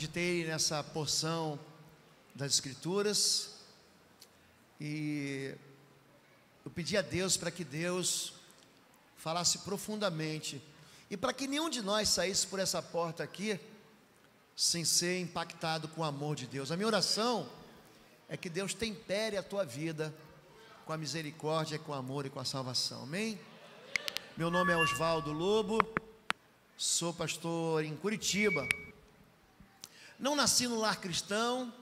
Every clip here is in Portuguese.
meditei nessa porção das Escrituras e eu pedi a Deus para que Deus falasse profundamente e para que nenhum de nós saísse por essa porta aqui sem ser impactado com o amor de Deus. A minha oração é que Deus tempere a tua vida com a misericórdia, com o amor e com a salvação. Amém? Meu nome é Osvaldo Lobo, sou pastor em Curitiba. Não nasci no lar cristão,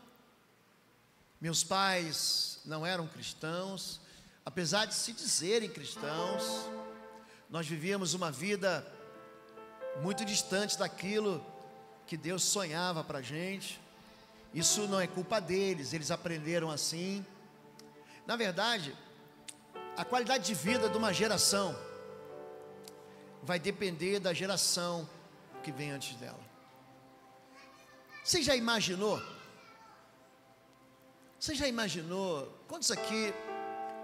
meus pais não eram cristãos, apesar de se dizerem cristãos. Nós vivíamos uma vida muito distante daquilo que Deus sonhava para a gente. Isso não é culpa deles, eles aprenderam assim. Na verdade, a qualidade de vida de uma geração vai depender da geração que vem antes dela. Você já imaginou? Você já imaginou? Quantos aqui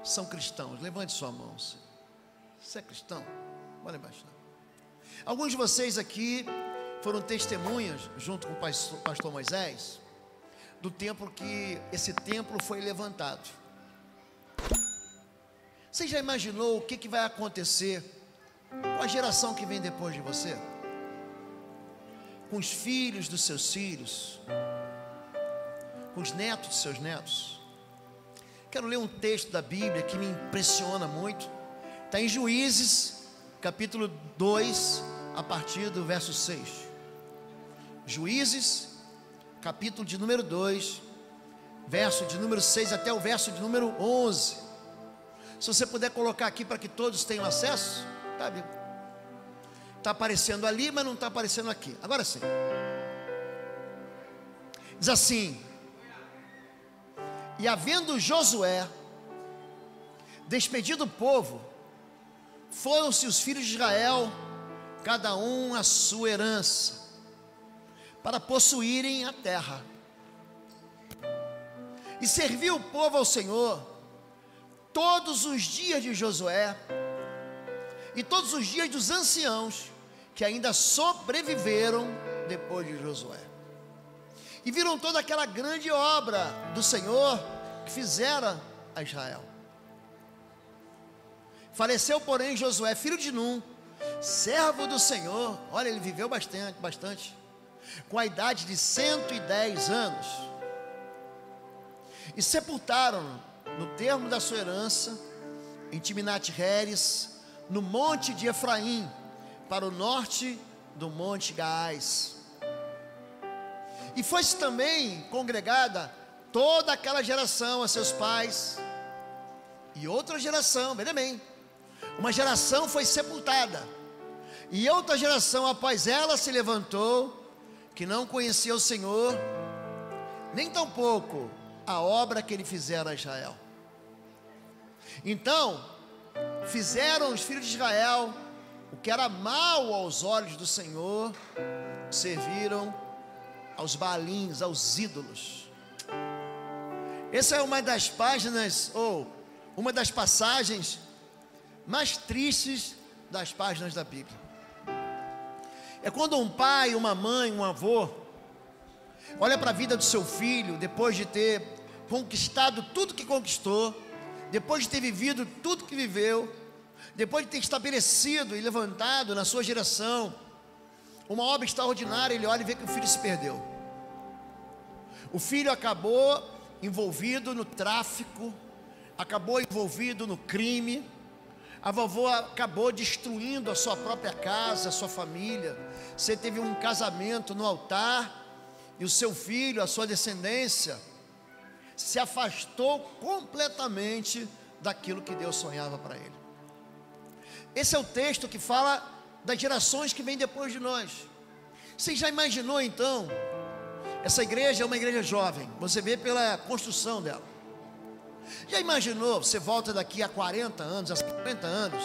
são cristãos? Levante sua mão. Você é cristão? Pode imaginar. Alguns de vocês aqui foram testemunhas, junto com o pastor Moisés, do tempo que esse templo foi levantado. Você já imaginou o que vai acontecer com a geração que vem depois de você? Com os filhos dos seus filhos? Com os netos dos seus netos? Quero ler um texto da Bíblia que me impressiona muito. Está em Juízes, capítulo 2, a partir do verso 6. Juízes, capítulo de número 2, verso de número 6 até o verso de número 11. Se você puder colocar aqui para que todos tenham acesso, tá, está aparecendo ali, mas não está aparecendo aqui. Agora sim. Diz assim: e havendo Josué despedido o povo, foram-se os filhos de Israel, cada um a sua herança, para possuírem a terra. E serviu o povo ao Senhor todos os dias de Josué e todos os dias dos anciãos que ainda sobreviveram depois de Josué. E viram toda aquela grande obra do Senhor que fizera a Israel. Faleceu, porém, Josué, filho de Num, servo do Senhor. Olha, ele viveu bastante, com a idade de 110 anos. E sepultaram-no no termo da sua herança, em Timnat-Heres, no monte de Efraim, para o norte do monte Gaás. E foi-se também congregada toda aquela geração a seus pais, e outra geração, bem, uma geração foi sepultada, e outra geração após ela se levantou, que não conhecia o Senhor, nem tampouco a obra que ele fizera a Israel. Então fizeram os filhos de Israel o que era mal aos olhos do Senhor, serviram aos Baalins, aos ídolos. Essa é uma das páginas, ou uma das passagens mais tristes das páginas da Bíblia. É quando um pai, uma mãe, um avô olha para a vida do seu filho, depois de ter conquistado tudo que conquistou, depois de ter vivido tudo que viveu, depois de ter estabelecido e levantado na sua geração uma obra extraordinária, ele olha e vê que o filho se perdeu. O filho acabou envolvido no tráfico, acabou envolvido no crime, a vovó acabou destruindo a sua própria casa, a sua família. Você teve um casamento no altar, e o seu filho, a sua descendência, se afastou completamente daquilo que Deus sonhava para ele. Esse é o texto que fala das gerações que vêm depois de nós. Você já imaginou então? Essa igreja é uma igreja jovem, você vê pela construção dela. Já imaginou, você volta daqui a 40 anos, a 50 anos,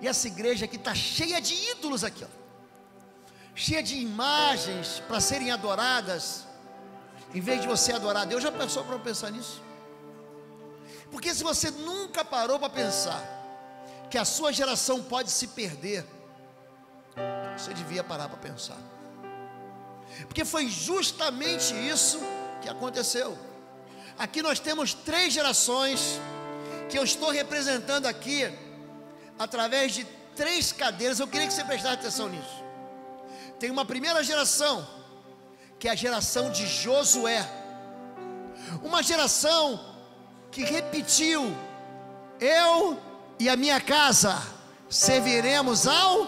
e essa igreja aqui está cheia de ídolos aqui, ó, cheia de imagens para serem adoradas, em vez de você adorar a Deus. Já pensou para pensar nisso? Porque se você nunca parou para pensar que a sua geração pode se perder, você devia parar para pensar. porque foi justamente isso que aconteceu. Aqui nós temos 3 gerações que eu estou representando aqui através de 3 cadeiras. Eu queria que você prestasse atenção nisso. Tem uma primeira geração, que é a geração de Josué, uma geração que repetiu: eu e a minha casa serviremos ao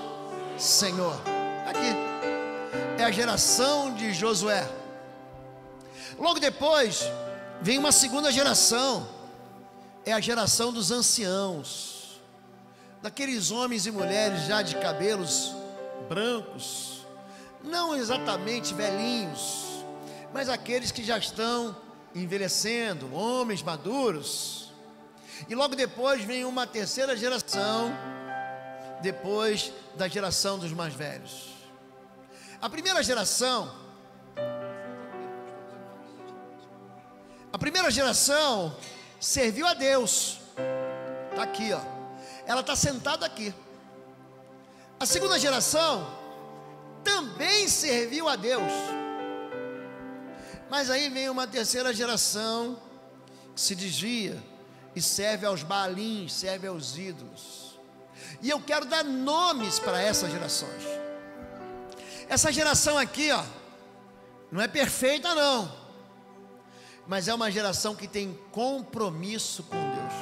Senhor. Aqui é a geração de Josué. Logo depois vem uma segunda geração, é a geração dos anciãos, daqueles homens e mulheres já de cabelos brancos, não exatamente velhinhos, mas aqueles que já estão envelhecendo, homens maduros. E logo depois vem uma terceira geração, depois da geração dos mais velhos. A primeira geração serviu a Deus. Está aqui, ó. Ela está sentada aqui. A segunda geração também serviu a Deus. Mas aí vem uma terceira geração que se desvia e serve aos Baalins, serve aos ídolos. E eu quero dar nomes para essas gerações. Essa geração aqui, ó, não é perfeita não, mas é uma geração que tem compromisso com Deus,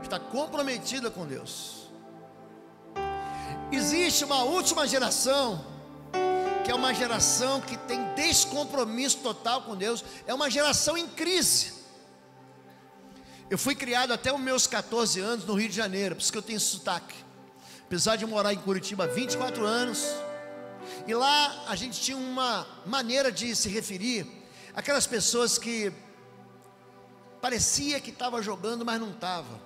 está comprometida com Deus. Existe uma última geração, que é uma geração que tem descompromisso total com Deus, é uma geração em crise. Eu fui criado até os meus 14 anos no Rio de Janeiro, por isso que eu tenho sotaque, apesar de morar em Curitiba há 24 anos, e lá a gente tinha uma maneira de se referir aquelas pessoas que parecia que estava jogando, mas não estava.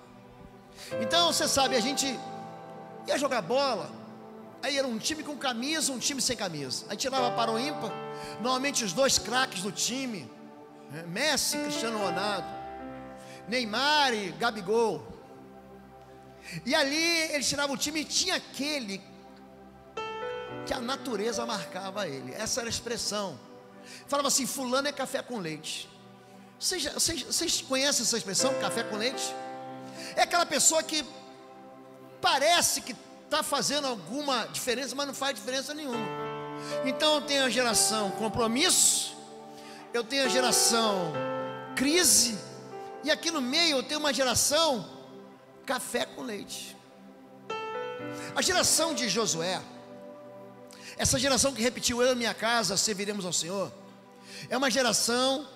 Então você sabe, a gente ia jogar bola, aí era um time com camisa, um time sem camisa, aí tirava para o ímpar, normalmente os 2 craques do time, Messi e Cristiano Ronaldo, Neymar e Gabigol, e ali eles tiravam o time e tinha aquele que a natureza marcava ele, essa era a expressão. Falava assim: fulano é café com leite. Vocês conhecem essa expressão, café com leite? É aquela pessoa que parece que está fazendo alguma diferença, mas não faz diferença nenhuma. Então eu tenho a geração compromisso, eu tenho a geração crise, e aqui no meio eu tenho uma geração café com leite. A geração de Josué, essa geração que repetiu: eu e minha casa serviremos ao Senhor, é uma geração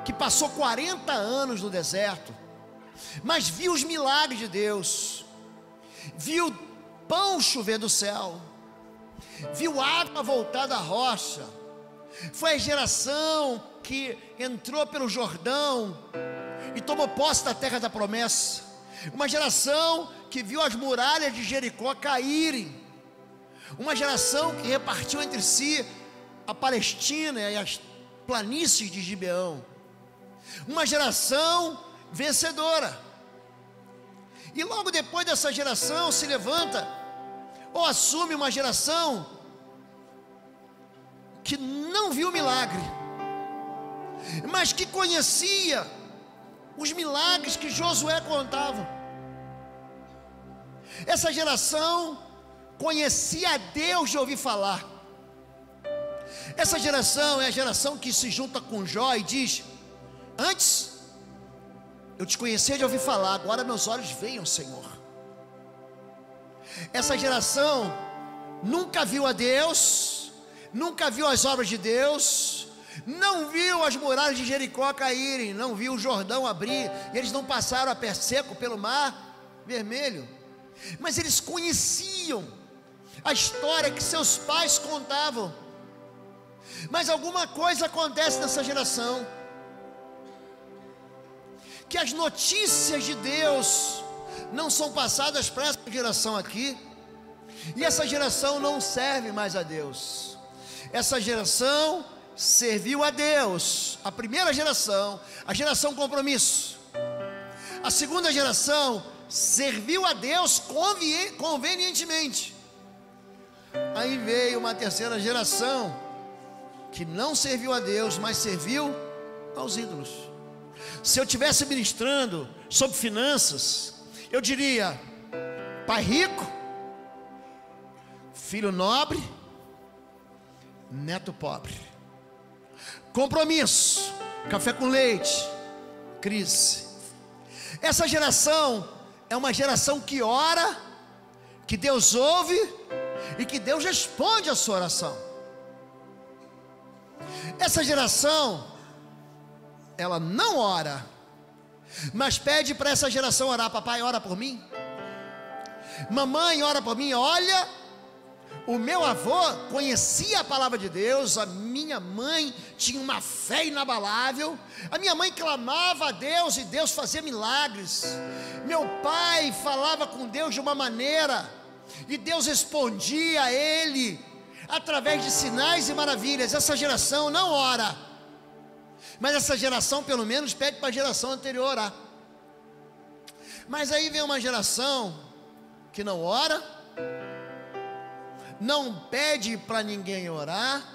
que passou 40 anos no deserto, mas viu os milagres de Deus, viu pão chover do céu, viu água voltar da rocha. Foi a geração que entrou pelo Jordão e tomou posse da terra da promessa, uma geração que viu as muralhas de Jericó caírem, uma geração que repartiu entre si a Palestina e as planícies de Gibeão, uma geração vencedora. E logo depois dessa geração se levanta ou assume uma geração que não viu milagre, mas que conhecia os milagres que Josué contava. Essa geração conhecia a Deus de ouvir falar. Essa geração é a geração que se junta com Jó e diz: antes eu te conhecia de ouvir falar, agora meus olhos veem o Senhor. Essa geração nunca viu a Deus, nunca viu as obras de Deus, não viu as muralhas de Jericó caírem, não viu o Jordão abrir, e eles não passaram a pé seco pelo mar vermelho, mas eles conheciam a história que seus pais contavam. Mas alguma coisa acontece nessa geração, que as notícias de Deus não são passadas para essa geração aqui, e essa geração não serve mais a Deus. Essa geração serviu a Deus, a primeira geração, a geração compromisso. A segunda geração serviu a Deus convenientemente. Aí veio uma terceira geração que não serviu a Deus, mas serviu aos ídolos. Se eu estivesse ministrando sobre finanças, eu diria: pai rico, filho nobre, neto pobre. Compromisso, café com leite, crise. Essa geração é uma geração que ora, que Deus ouve e que Deus responde a sua oração. Essa geração, ela não ora, mas pede para essa geração orar. Papai, ora por mim. Mamãe, ora por mim. Olha, o meu avô conhecia a palavra de Deus, a minha mãe tinha uma fé inabalável, a minha mãe clamava a Deus e Deus fazia milagres. Meu pai falava com Deus de uma maneira e Deus respondia a ele através de sinais e maravilhas. Essa geração não ora, mas essa geração pelo menos pede para a geração anterior orar. Mas aí vem uma geração que não ora, não pede para ninguém orar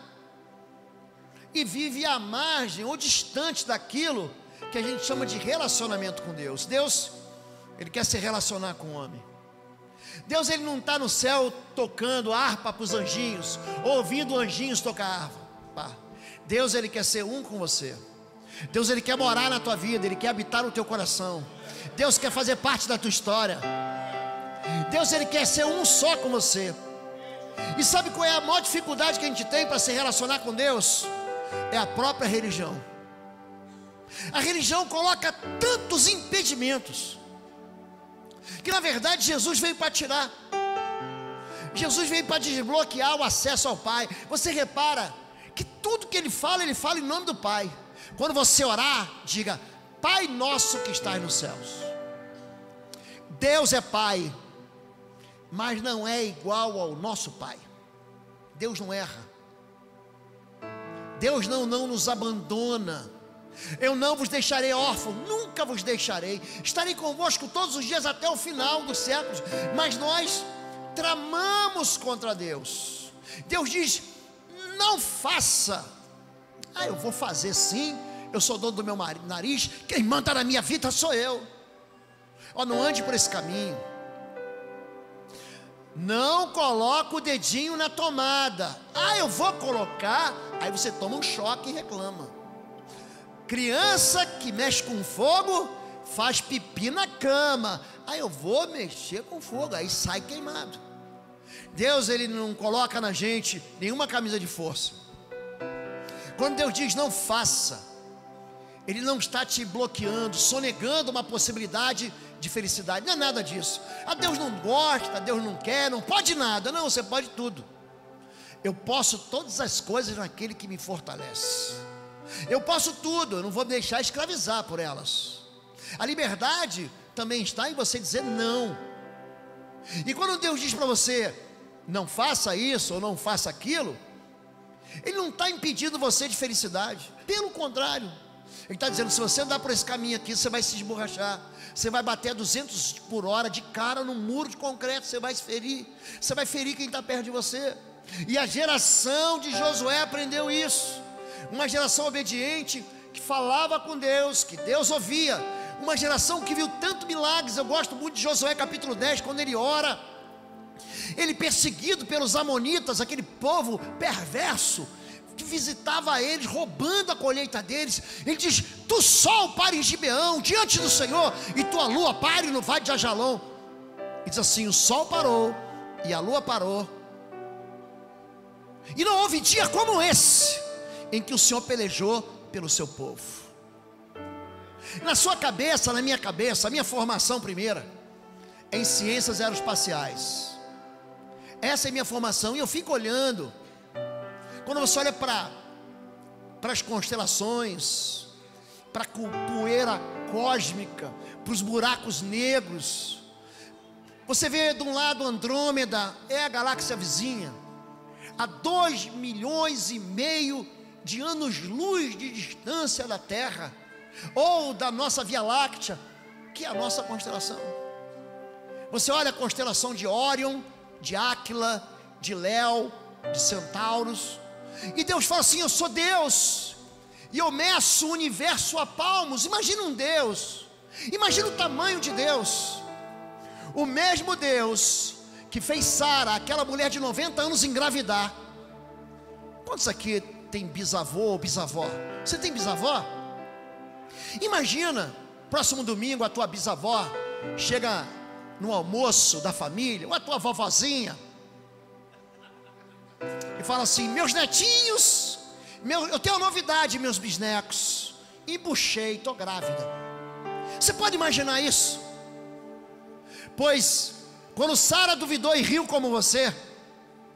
e vive à margem ou distante daquilo que a gente chama de relacionamento com Deus. Deus, Ele quer se relacionar com o homem. Deus, Ele não está no céu tocando harpa para os anjinhos, ouvindo anjinhos tocar harpa. Deus, Ele quer ser um com você. Deus, Ele quer morar na tua vida, Ele quer habitar no teu coração. Deus quer fazer parte da tua história. Deus, Ele quer ser um só com você. E sabe qual é a maior dificuldade que a gente tem para se relacionar com Deus? É a própria religião. A religião coloca tantos impedimentos, que na verdade Jesus veio para tirar. Jesus veio para desbloquear o acesso ao Pai. Você repara que tudo que Ele fala em nome do Pai. Quando você orar, diga: Pai nosso que estás nos céus. Deus é Pai, mas não é igual ao nosso Pai. Deus não erra. Deus não nos abandona. Eu não vos deixarei órfão, nunca vos deixarei. Estarei convosco todos os dias até o final dos séculos. Mas nós tramamos contra Deus. Deus diz: não faça. Eu vou fazer sim. Eu sou dono do meu nariz. Quem manda na minha vida sou eu. Não ande por esse caminho. Não coloca o dedinho na tomada. Eu vou colocar. Aí você toma um choque e reclama. Criança que mexe com fogo faz pipi na cama. Eu vou mexer com fogo, aí sai queimado. Deus, Ele não coloca na gente nenhuma camisa de força. Quando Deus diz não faça, Ele não está te bloqueando, sonegando uma possibilidade de felicidade. Não é nada disso. Deus não gosta, Deus não quer, não pode nada. Não, você pode tudo. Eu posso todas as coisas naquele que me fortalece. Eu posso tudo, eu não vou me deixar escravizar por elas. A liberdade também está em você dizer não. E quando Deus diz para você: não faça isso ou não faça aquilo, Ele não está impedindo você de felicidade. Pelo contrário, Ele está dizendo: se você andar por esse caminho aqui, você vai se esborrachar. Você vai bater a 200 por hora de cara num muro de concreto. Você vai se ferir. Você vai ferir quem está perto de você. E a geração de Josué aprendeu isso. Uma geração obediente, que falava com Deus, que Deus ouvia. Uma geração que viu tanto milagres. Eu gosto muito de Josué capítulo 10, quando ele ora. Ele perseguido pelos amonitas, aquele povo perverso, que visitava eles, roubando a colheita deles. Ele diz: tu sol pare em Gibeão, diante do Senhor, e tua lua pare no vale de Ajalon. E diz assim: o sol parou, e a lua parou, e não houve dia como esse, em que o Senhor pelejou pelo seu povo. Na sua cabeça, na minha cabeça, a minha formação primeira é em ciências aeroespaciais. Essa é a minha formação, e eu fico olhando. Quando você olha para as constelações, para a poeira cósmica, para os buracos negros, você vê de um lado Andrômeda, é a galáxia vizinha, a 2,5 milhões de anos-luz de distância da Terra, ou da nossa Via Láctea, que é a nossa constelação. Você olha a constelação de Órion, de Áquila, de Léo, de centauros. E Deus fala assim: eu sou Deus, e eu meço o universo a palmos. Imagina um Deus, imagina o tamanho de Deus. O mesmo Deus que fez Sara, aquela mulher de 90 anos, engravidar. Quantos aqui tem bisavô ou bisavó? Você tem bisavó? Imagina, próximo domingo a tua bisavó chega no almoço da família, ou a tua vovozinha, e fala assim: meus netinhos, eu tenho uma novidade, meus bisnetos, embuchei, estou grávida. Você pode imaginar isso? Pois, quando Sara duvidou e riu como você,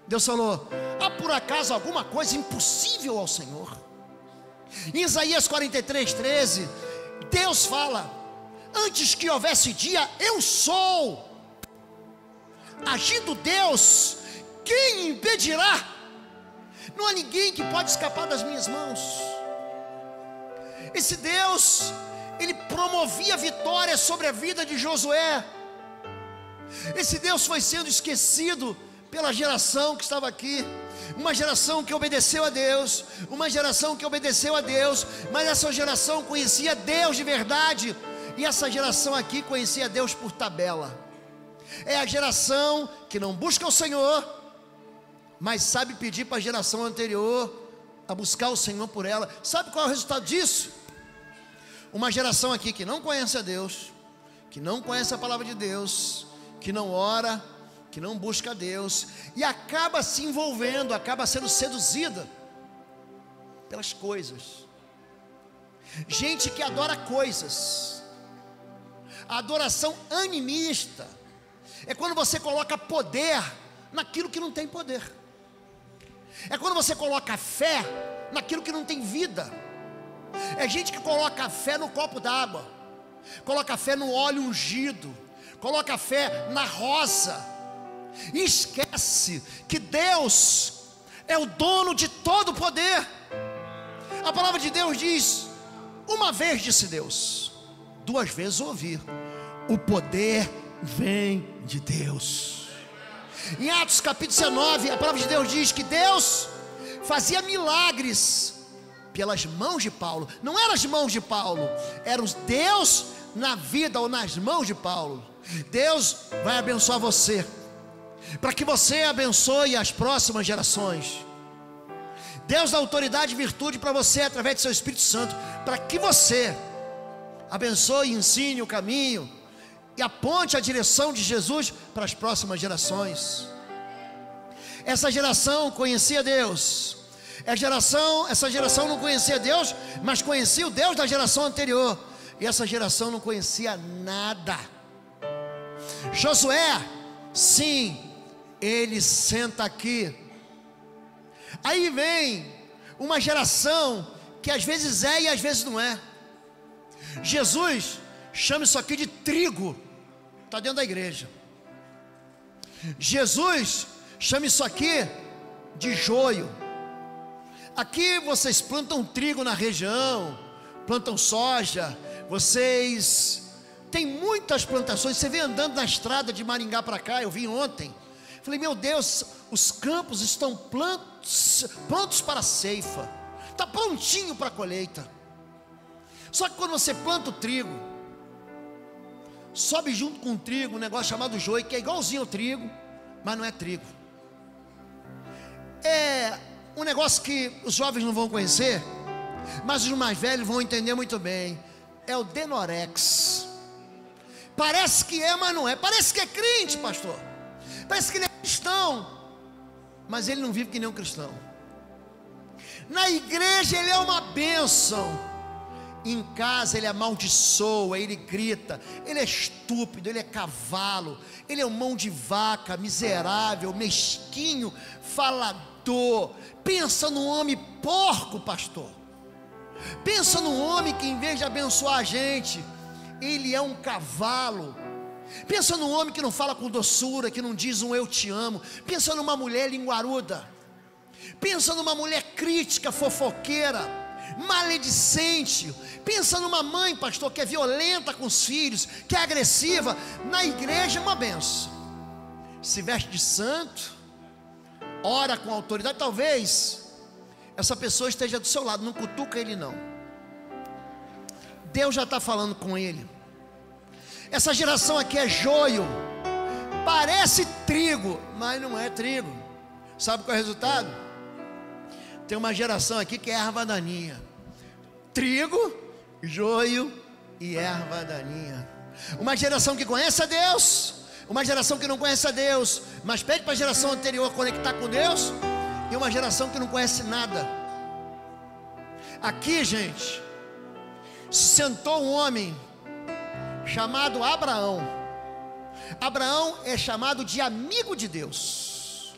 Deus falou: há por acaso alguma coisa impossível ao Senhor? Em Isaías 43:13, Deus fala: antes que houvesse dia, eu sou. Agindo Deus, quem impedirá? Não há ninguém que pode escapar das minhas mãos. Esse Deus, Ele promovia vitória sobre a vida de Josué. Esse Deus foi sendo esquecido pela geração que estava aqui. Uma geração que obedeceu a Deus, uma geração que obedeceu a Deus, mas essa geração conhecia Deus de verdade. E essa geração aqui conhecia Deus por tabela. É a geração que não busca o Senhor, mas sabe pedir para a geração anterior a buscar o Senhor por ela. Sabe qual é o resultado disso? Uma geração aqui que não conhece a Deus, que não conhece a palavra de Deus, que não ora, que não busca a Deus, e acaba se envolvendo, acaba sendo seduzida pelas coisas. Gente que adora coisas. A adoração animista é quando você coloca poder naquilo que não tem poder. É quando você coloca fé naquilo que não tem vida. É gente que coloca fé no copo d'água, coloca fé no óleo ungido, coloca fé na rosa, e esquece que Deus é o dono de todo o poder. A palavra de Deus diz: uma vez disse Deus, duas vezes ouvi, o poder vem de Deus. Em Atos capítulo 19, a palavra de Deus diz que Deus fazia milagres pelas mãos de Paulo. Não eram as mãos de Paulo, era Deus na vida ou nas mãos de Paulo. Deus vai abençoar você, para que você abençoe as próximas gerações. Deus dá autoridade e virtude para você através do seu Espírito Santo, para que você abençoe e ensine o caminho e aponte a direção de Jesus para as próximas gerações. Essa geração conhecia Deus. Essa geração não conhecia Deus, mas conhecia o Deus da geração anterior. E essa geração não conhecia nada. Josué, sim, ele senta aqui. Aí vem uma geração que às vezes é e às vezes não é. Jesus chama isso aqui de trigo, está dentro da igreja. Jesus chama isso aqui de joio. Aqui vocês plantam trigo na região, plantam soja, vocês têm muitas plantações. Você vem andando na estrada de Maringá para cá, eu vim ontem, falei: meu Deus, os campos estão prontos para a ceifa, está prontinho para a colheita. Só que quando você planta o trigo, sobe junto com o trigo um negócio chamado joio, que é igualzinho ao trigo, mas não é trigo. É um negócio que os jovens não vão conhecer, mas os mais velhos vão entender muito bem. É o Denorex. Parece que é, mas não é. Parece que é crente, pastor. Parece que ele é cristão, mas ele não vive que nem um cristão. Na igreja ele é uma bênção, em casa ele amaldiçoa, ele grita, ele é estúpido, ele é cavalo, ele é um mão de vaca, miserável, mesquinho, falador. Pensa num homem porco, pastor. Pensa num homem que, em vez de abençoar a gente, ele é um cavalo. Pensa num homem que não fala com doçura, que não diz um eu te amo. Pensa numa mulher linguaruda. Pensa numa mulher crítica, fofoqueira, maledicente. Pensa numa mãe, pastor, que é violenta com os filhos, que é agressiva. Na igreja é uma benção, se veste de santo, ora com autoridade, talvez essa pessoa esteja do seu lado, não cutuca ele não. Deus já está falando com ele. Essa geração aqui é joio, parece trigo, mas não é trigo. Sabe qual é o resultado? Tem uma geração aqui que é erva daninha. Trigo, joio e erva daninha. Uma geração que conhece a Deus, uma geração que não conhece a Deus, mas pede para a geração anterior conectar com Deus, e uma geração que não conhece nada. Aqui, gente, sentou um homem chamado Abraão. Abraão é chamado de amigo de Deus.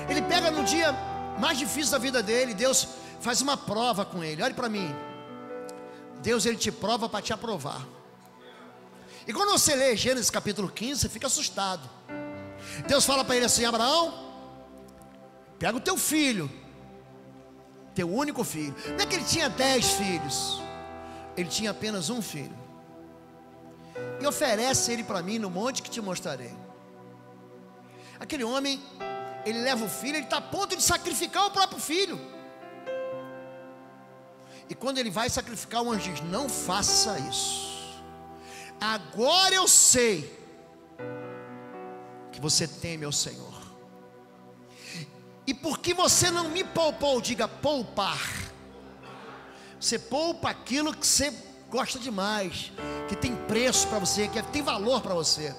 Ele pega no dia mais difícil da vida dele, Deus faz uma prova com ele. Olhe para mim, Deus ele te prova para te aprovar. E quando você lê Gênesis capítulo 15, você fica assustado. Deus fala para ele assim: Abraão, pega o teu filho, teu único filho. Não é que ele tinha 10 filhos, ele tinha apenas um filho, e oferece ele para mim no monte que te mostrarei. Aquele homem, ele leva o filho, ele está a ponto de sacrificar o próprio filho. E quando ele vai sacrificar, o anjo diz: não faça isso. Agora eu sei que você teme ao Senhor, e porque você não me poupou, diga poupar. Você poupa aquilo que você gosta demais, que tem preço para você, que tem valor para você.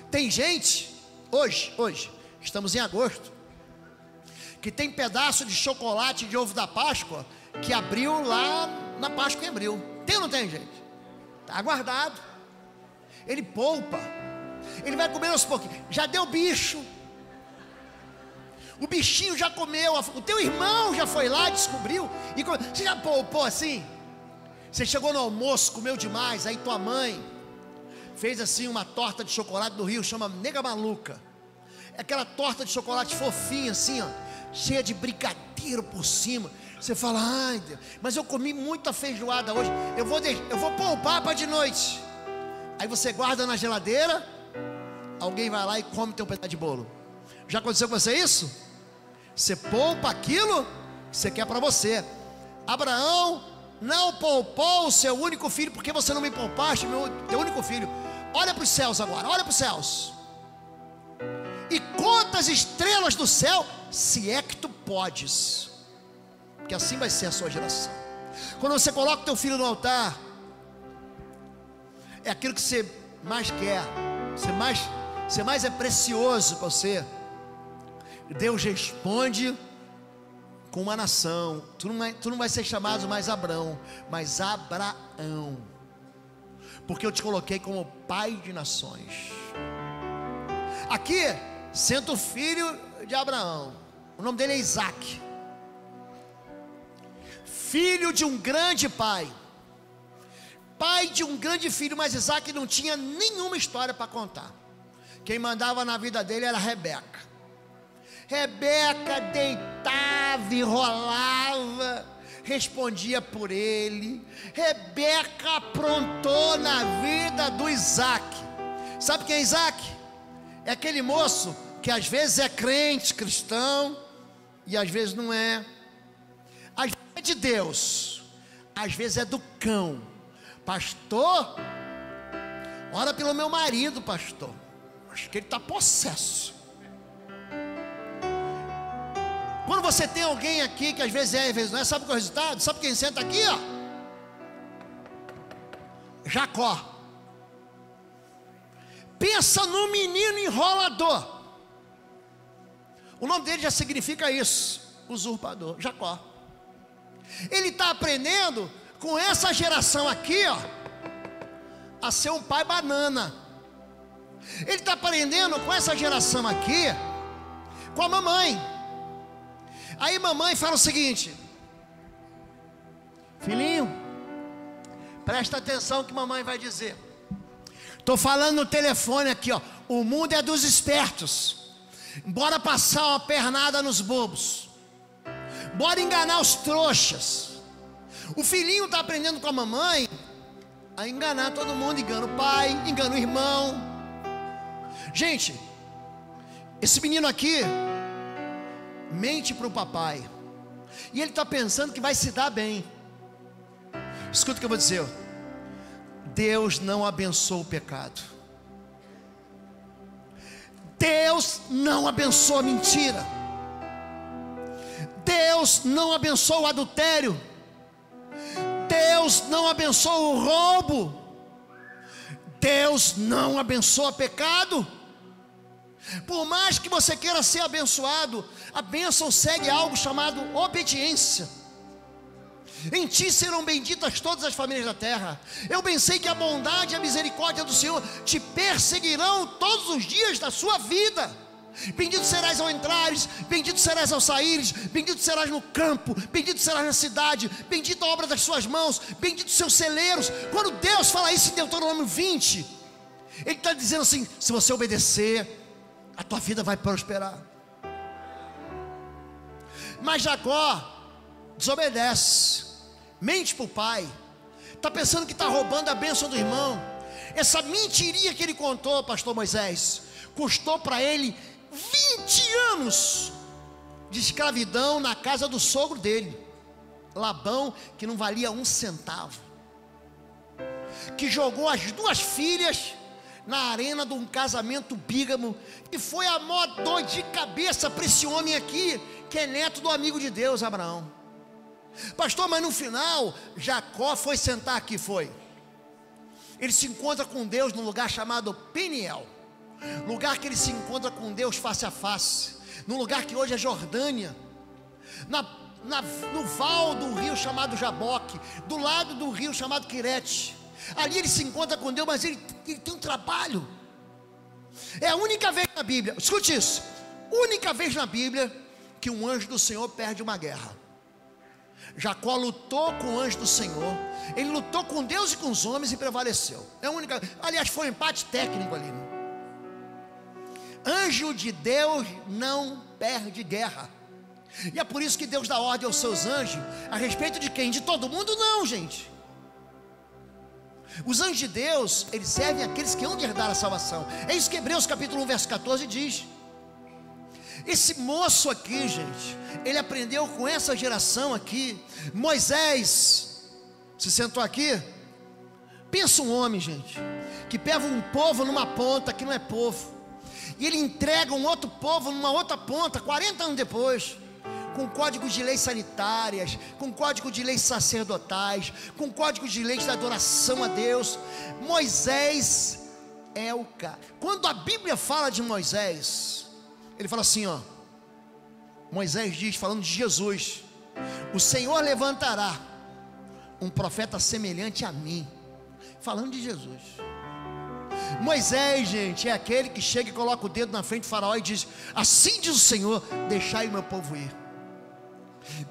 Tem gente, hoje, estamos em agosto, que tem pedaço de chocolate de ovo da Páscoa que abriu lá na Páscoa em abril. Tem ou não tem, gente? Está guardado. Ele poupa, ele vai comer aos pouquinhos. Já deu bicho, o bichinho já comeu, o teu irmão já foi lá, descobriu e comeu. Você já poupou assim? Você chegou no almoço, comeu demais, aí tua mãe fez assim uma torta de chocolate do Rio, chama Nega Maluca. É aquela torta de chocolate fofinha assim, ó, cheia de brigadeiro por cima. Você fala: ai Deus, mas eu comi muita feijoada hoje, eu vou poupar para de noite. Aí você guarda na geladeira, alguém vai lá e come teu pedaço de bolo. Já aconteceu com você isso? Você poupa aquilo que você quer para você. Abraão não poupou o seu único filho, porque você não me poupaste, teu único filho. Olha para os céus agora, olha para os céus, e conta as estrelas do céu, se é que tu podes, porque assim vai ser a sua geração. Quando você coloca o teu filho no altar, é aquilo que você mais quer, você mais é precioso para você. Deus responde com uma nação. Tu não vai ser chamado mais Abrão, mas Abraão, porque eu te coloquei como pai de nações. Aqui senta o filho de Abraão, o nome dele é Isaac, filho de um grande pai, pai de um grande filho. Mas Isaac não tinha nenhuma história para contar. Quem mandava na vida dele era Rebeca. Rebeca deitava e rolava, respondia por ele. Rebeca aprontou na vida do Isaac. Sabe quem é Isaac? É aquele moço que às vezes é crente, cristão, e às vezes não é. Às vezes é de Deus, às vezes é do cão. Pastor, ora pelo meu marido, pastor, acho que ele está possesso. Quando você tem alguém aqui que às vezes é, às vezes não é, sabe qual é o resultado? Sabe quem senta aqui, ó? Jacó. Pensa num menino enrolador. O nome dele já significa isso, usurpador, Jacó. Ele está aprendendo com essa geração aqui, ó, a ser um pai banana. Ele está aprendendo com essa geração aqui, com a mamãe. Aí mamãe fala o seguinte: filhinho, presta atenção que mamãe vai dizer. Estou falando no telefone aqui, ó. O mundo é dos espertos. Bora passar uma pernada nos bobos. Bora enganar os trouxas. O filhinho está aprendendo com a mamãe a enganar todo mundo. Engana o pai, engana o irmão. Gente, esse menino aqui, mente para o papai, e ele está pensando que vai se dar bem. Escuta o que eu vou dizer: Deus não abençoa o pecado, Deus não abençoa a mentira, Deus não abençoa o adultério, Deus não abençoa o roubo, Deus não abençoa pecado. Por mais que você queira ser abençoado, a bênção segue algo chamado obediência. Em ti serão benditas todas as famílias da terra. Eu bem sei que a bondade e a misericórdia do Senhor te perseguirão todos os dias da sua vida. Bendito serás ao entrares, bendito serás ao saíres, bendito serás no campo, bendito serás na cidade, bendita a obra das suas mãos, bendito seus celeiros. Quando Deus fala isso em Deuteronômio 20, Ele está dizendo assim: se você obedecer, a tua vida vai prosperar. Mas Jacó desobedece, mente para o pai, está pensando que está roubando a bênção do irmão. Essa mentirinha que ele contou, pastor Moisés, custou para ele 20 anos de escravidão na casa do sogro dele, Labão, que não valia um centavo, que jogou as duas filhas na arena de um casamento bígamo, e foi a maior dor de cabeça para esse homem aqui, que é neto do amigo de Deus, Abraão. Pastor, mas no final, Jacó foi sentar aqui, ele se encontra com Deus num lugar chamado Peniel, lugar que ele se encontra com Deus face a face, num lugar que hoje é Jordânia, no val do rio chamado Jaboque, do lado do rio chamado Quirete. Ali ele se encontra com Deus, mas ele tem um trabalho. É a única vez na Bíblia, escute isso, única vez na Bíblia que um anjo do Senhor perde uma guerra. Jacó lutou com o anjo do Senhor, ele lutou com Deus e com os homens e prevaleceu. É a única, aliás, foi um empate técnico ali, né? Anjo de Deus não perde guerra. E é por isso que Deus dá ordem aos seus anjos. A respeito de quem? De todo mundo? Não, gente. Os anjos de Deus, eles servem àqueles que hão de herdar a salvação. É isso que Hebreus capítulo 1 verso 14 diz. Esse moço aqui, gente, ele aprendeu com essa geração aqui. Moisés se sentou aqui. Pensa um homem, gente, que pega um povo numa ponta que não é povo, e ele entrega um outro povo numa outra ponta, 40 anos depois, com código de leis sanitárias, com código de leis sacerdotais, com código de leis da adoração a Deus. Moisés é o cara. Quando a Bíblia fala de Moisés, ele fala assim, ó, Moisés diz, falando de Jesus: o Senhor levantará um profeta semelhante a mim, falando de Jesus. Moisés, gente, é aquele que chega e coloca o dedo na frente do faraó e diz: assim diz o Senhor, deixai o meu povo ir.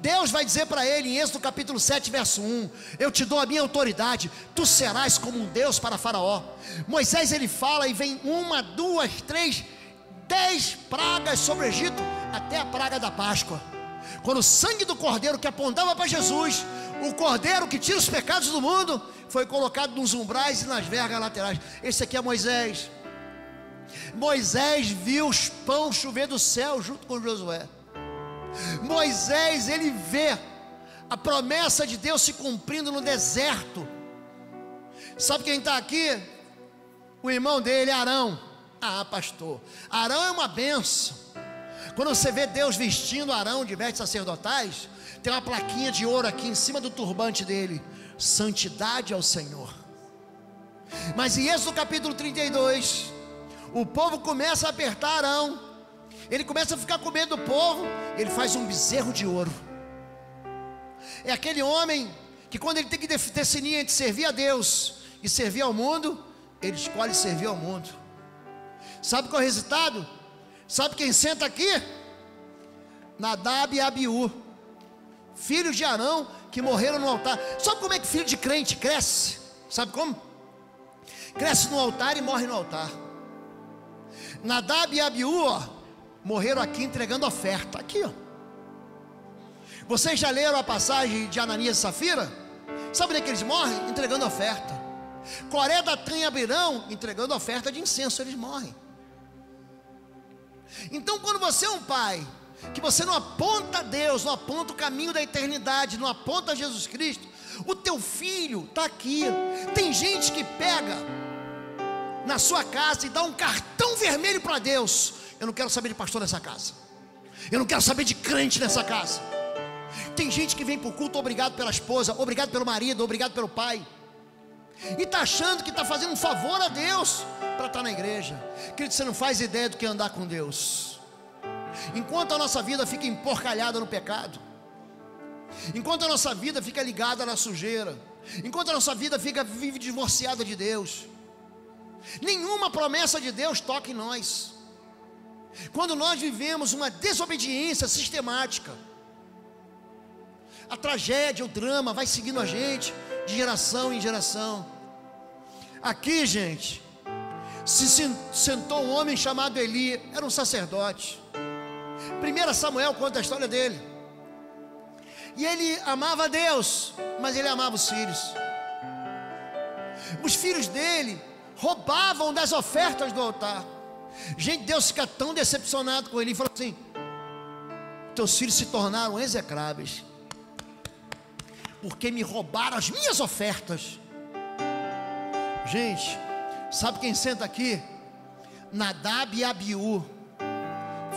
Deus vai dizer para ele em Êxodo capítulo 7 verso 1: eu te dou a minha autoridade, tu serás como um Deus para faraó. Moisés, ele fala e vem 1, 2, 3, 10 pragas sobre o Egito, até a praga da Páscoa, quando o sangue do cordeiro que apontava para Jesus, o cordeiro que tira os pecados do mundo, foi colocado nos umbrais e nas vergas laterais. Esse aqui é Moisés. Moisés viu os pães chover do céu junto com Josué. Moisés, ele vê a promessa de Deus se cumprindo no deserto. Sabe quem está aqui? O irmão dele, Arão. Ah, pastor, Arão é uma benção. Quando você vê Deus vestindo Arão de vestes sacerdotais, tem uma plaquinha de ouro aqui em cima do turbante dele: santidade ao Senhor. Mas em Êxodo capítulo 32, o povo começa a apertar Arão, ele começa a ficar com medo do povo, ele faz um bezerro de ouro. É aquele homem que, quando ele tem que definir entre servir a Deus e servir ao mundo, ele escolhe servir ao mundo. Sabe qual é o resultado? Sabe quem senta aqui? Nadab e Abiú, filhos de Arão, que morreram no altar. Sabe como é que filho de crente cresce? Sabe como? Cresce no altar e morre no altar. Nadab e Abiú, ó, morreram aqui entregando oferta. Aqui, ó. Vocês já leram a passagem de Ananias e Safira? Sabe onde é que eles morrem? Entregando oferta. Coré, Datã e Abirão, entregando oferta de incenso, eles morrem. Então, quando você é um pai que você não aponta a Deus, não aponta o caminho da eternidade, não aponta a Jesus Cristo, o teu filho está aqui. Tem gente que pega na sua casa e dá um cartão vermelho para Deus: eu não quero saber de pastor nessa casa, eu não quero saber de crente nessa casa. Tem gente que vem para o culto obrigado pela esposa, obrigado pelo marido, obrigado pelo pai, e está achando que está fazendo um favor a Deus para estar na igreja. Querido, você não faz ideia do que é andar com Deus. Enquanto a nossa vida fica emporcalhada no pecado, enquanto a nossa vida fica ligada na sujeira, enquanto a nossa vida vive divorciada de Deus, nenhuma promessa de Deus toca em nós. Quando nós vivemos uma desobediência sistemática, a tragédia, o drama vai seguindo a gente de geração em geração. Aqui, gente, se sentou um homem chamado Eli, era um sacerdote. 1 Samuel conta a história dele. E ele amava a Deus, mas ele amava os filhos. Os filhos dele roubavam das ofertas do altar. Gente, Deus fica tão decepcionado com ele e falou assim: teus filhos se tornaram execráveis, porque me roubaram as minhas ofertas. Gente, sabe quem senta aqui? Nadab e Abiú,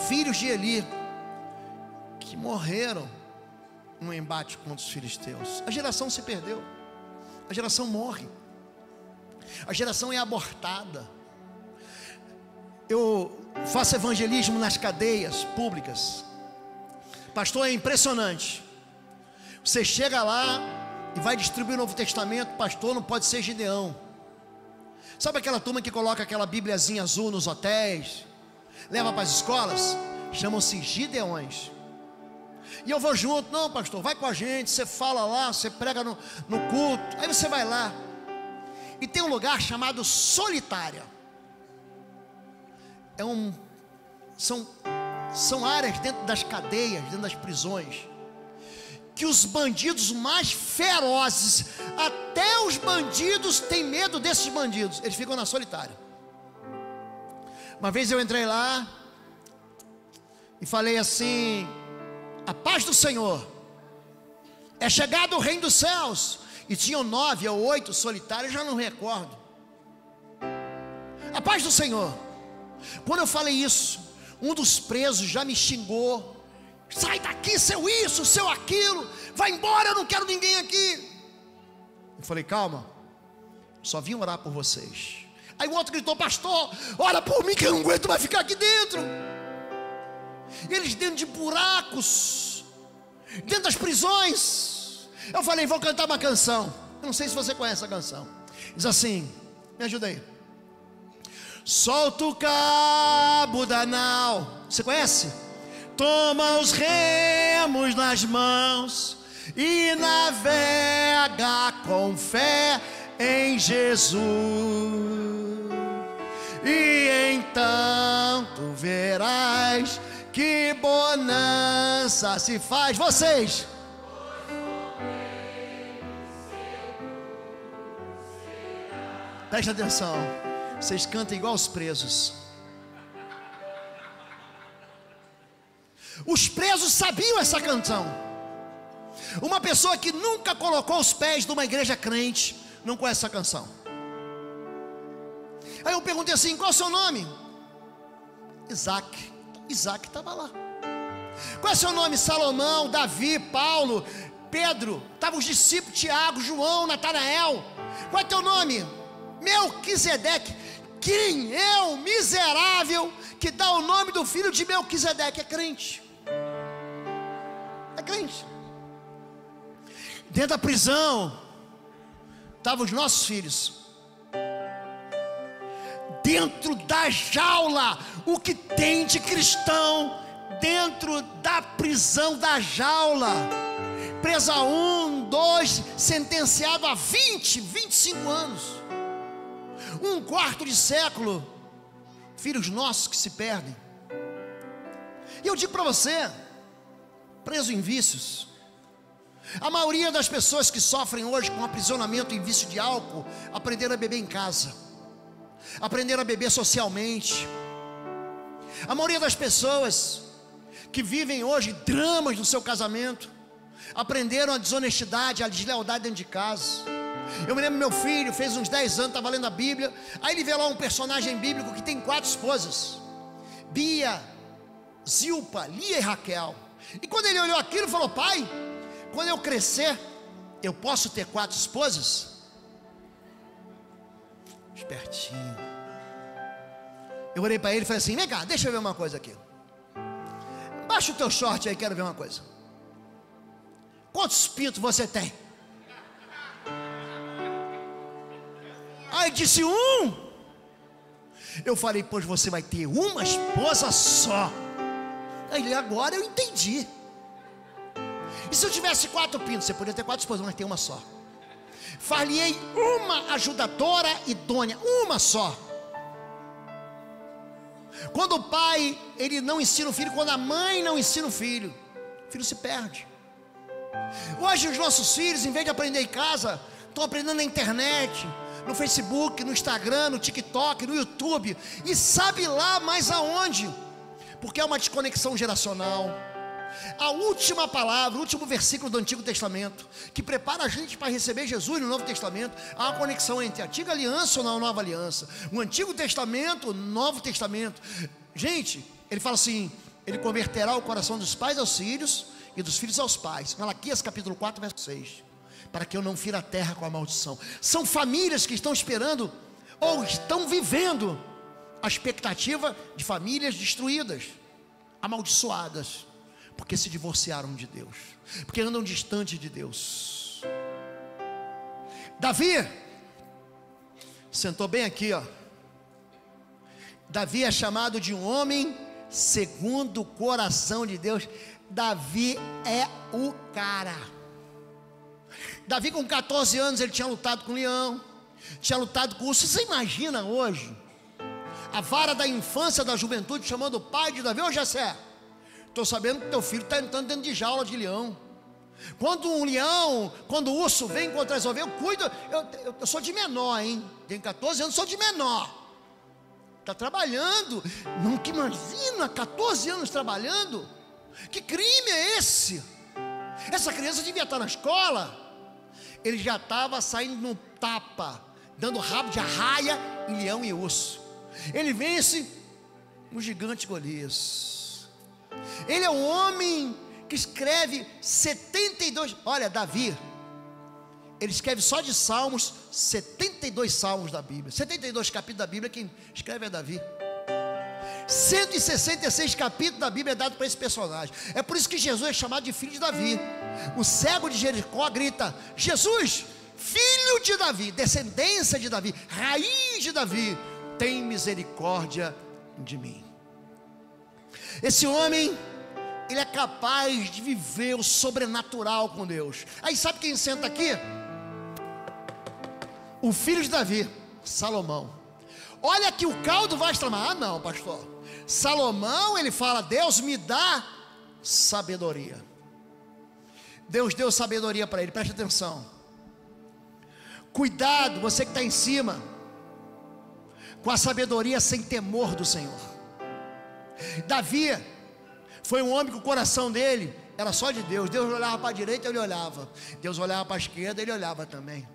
filhos de Eli, que morreram no embate contra os filisteus. A geração se perdeu, a geração morre, a geração é abortada. Eu faço evangelismo nas cadeias públicas, pastor, é impressionante. Você chega lá e vai distribuir o Novo Testamento, pastor, não pode ser Gideão. Sabe aquela turma que coloca aquela bíbliazinha azul nos hotéis, leva para as escolas? Chamam-se Gideões. E eu vou junto: não, pastor, vai com a gente, você fala lá, você prega no culto. Aí você vai lá, e tem um lugar chamado Solitária. São áreas dentro das cadeias, dentro das prisões, que os bandidos mais ferozes, até os bandidos têm medo desses bandidos, eles ficam na Solitária. Uma vez eu entrei lá e falei assim: a paz do Senhor, é chegado o reino dos céus. E tinham 9 ou 8 solitários, já não recordo. A paz do Senhor. Quando eu falei isso, um dos presos já me xingou: sai daqui, seu isso, seu aquilo, vai embora, eu não quero ninguém aqui. Eu falei: calma, só vim orar por vocês. Aí o outro gritou: pastor, ora por mim que eu não aguento mais ficar aqui dentro. Eles dentro de buracos, dentro das prisões. Eu falei: vou cantar uma canção. Eu não sei se você conhece a canção. Diz assim, me ajuda aí: solta o cabo da nau. Você conhece? Toma os remos nas mãos e navega com fé em Jesus, e então tu verás que bonança se faz. Vocês, presta atenção, vocês cantam igual os presos. Os presos sabiam essa canção. Uma pessoa que nunca colocou os pés numa igreja crente não conhece essa canção. Aí eu perguntei assim: qual é o seu nome? Isaac. Isaac estava lá. Qual é o seu nome? Salomão, Davi, Paulo, Pedro. Estavam os discípulos: Tiago, João, Natanael. Qual é o teu nome? Melquisedeque. Quem eu, miserável, que dá o nome do filho de Melquisedeque? É crente. É crente. Dentro da prisão estavam os nossos filhos. Dentro da jaula, o que tem de cristão dentro da prisão da jaula, presa 1, 2, sentenciado a 20, 25 anos, um quarto de século, filhos nossos que se perdem. E eu digo para você, preso em vícios, a maioria das pessoas que sofrem hoje com aprisionamento em vício de álcool, aprenderam a beber em casa, aprenderam a beber socialmente. A maioria das pessoas que vivem hoje dramas no seu casamento, aprenderam a desonestidade, a deslealdade dentro de casa. Eu me lembro, meu filho fez uns 10 anos, estava lendo a Bíblia, aí ele vê lá um personagem bíblico que tem 4 esposas: Bia, Zilpa, Lia e Raquel. E quando ele olhou aquilo, falou: pai, quando eu crescer, eu posso ter 4 esposas? Espertinho. Eu olhei para ele e falei assim: vem cá, deixa eu ver uma coisa aqui. Baixa o teu short aí, quero ver uma coisa. Quantos pintos você tem? Aí disse: 1. Eu falei: pois você vai ter uma esposa só. Aí ele: agora eu entendi. E se eu tivesse 4 pintos? Você poderia ter 4 esposas, mas tem uma só. Falhei uma ajudadora idônea, uma só. Quando o pai, ele não ensina o filho, quando a mãe não ensina o filho se perde. Hoje os nossos filhos, em vez de aprender em casa, estão aprendendo na internet, no Facebook, no Instagram, no TikTok, no YouTube, e sabe lá mais aonde, porque é uma desconexão geracional. A última palavra, o último versículo do Antigo Testamento, que prepara a gente para receber Jesus no Novo Testamento, há uma conexão entre a Antiga Aliança e a Nova Aliança, o Antigo Testamento, o Novo Testamento. Gente, ele fala assim: ele converterá o coração dos pais aos filhos e dos filhos aos pais. Malaquias capítulo 4, verso 6. Para que eu não fira a terra com a maldição. São famílias que estão esperando, ou estão vivendo, a expectativa de famílias destruídas, amaldiçoadas, porque se divorciaram de Deus, porque andam distante de Deus. Davi sentou bem aqui, ó. Davi é chamado de um homem segundo o coração de Deus. Davi é o cara. Davi, com 14 anos, ele tinha lutado com o leão, tinha lutado com o urso. Você imagina hoje a vara da infância, da juventude, chamando o pai de Davi: ô Jessé, estou sabendo que teu filho está entrando dentro de jaula de leão. Quando um leão, quando o urso vem contra as ovelhas, eu cuido. Eu sou de menor, hein? Tenho 14 anos, sou de menor. Está trabalhando. Nunca imagina, 14 anos trabalhando. Que crime é esse? Essa criança devia estar na escola. Ele já estava saindo no tapa, dando rabo de arraia em leão e urso. Ele vence o gigante Golias. Ele é um homem que escreve 72. Olha, Davi, ele escreve só de salmos, 72 salmos da Bíblia, 72 capítulos da Bíblia. Quem escreve é Davi. 166 capítulos da Bíblia é dado para esse personagem. É por isso que Jesus é chamado de filho de Davi. O cego de Jericó grita: Jesus, filho de Davi, descendência de Davi, raiz de Davi, tem misericórdia de mim. Esse homem, ele é capaz de viver o sobrenatural com Deus. Aí sabe quem senta aqui? O filho de Davi, Salomão. Olha que o caldo vai tramar. Ah não, pastor, Salomão, ele fala: Deus me dá sabedoria. Deus deu sabedoria para ele, preste atenção. Cuidado, você que está em cima, com a sabedoria sem temor do Senhor. Davi foi um homem que o coração dele era só de Deus. Deus olhava para a direita, ele olhava. Deus olhava para a esquerda, ele olhava também.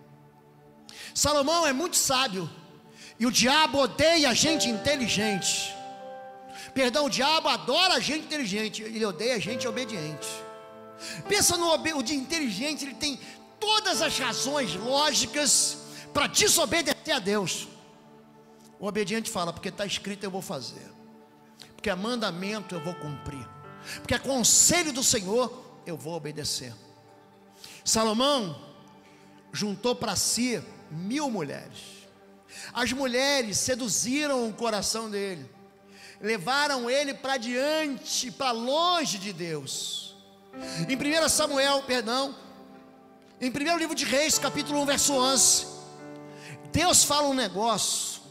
Salomão é muito sábio, e o diabo odeia a gente inteligente. Perdão, o diabo adora a gente inteligente, ele odeia a gente obediente. Pensa no de inteligente, ele tem todas as razões lógicas para desobedecer a Deus. O obediente fala: porque está escrito eu vou fazer, porque é mandamento eu vou cumprir, porque é conselho do Senhor eu vou obedecer. Salomão juntou para si 1000 mulheres. As mulheres seduziram o coração dele, levaram ele para diante, para longe de Deus. Em 1 Samuel, em 1º livro de Reis, capítulo 1, verso 11, Deus fala um negócio.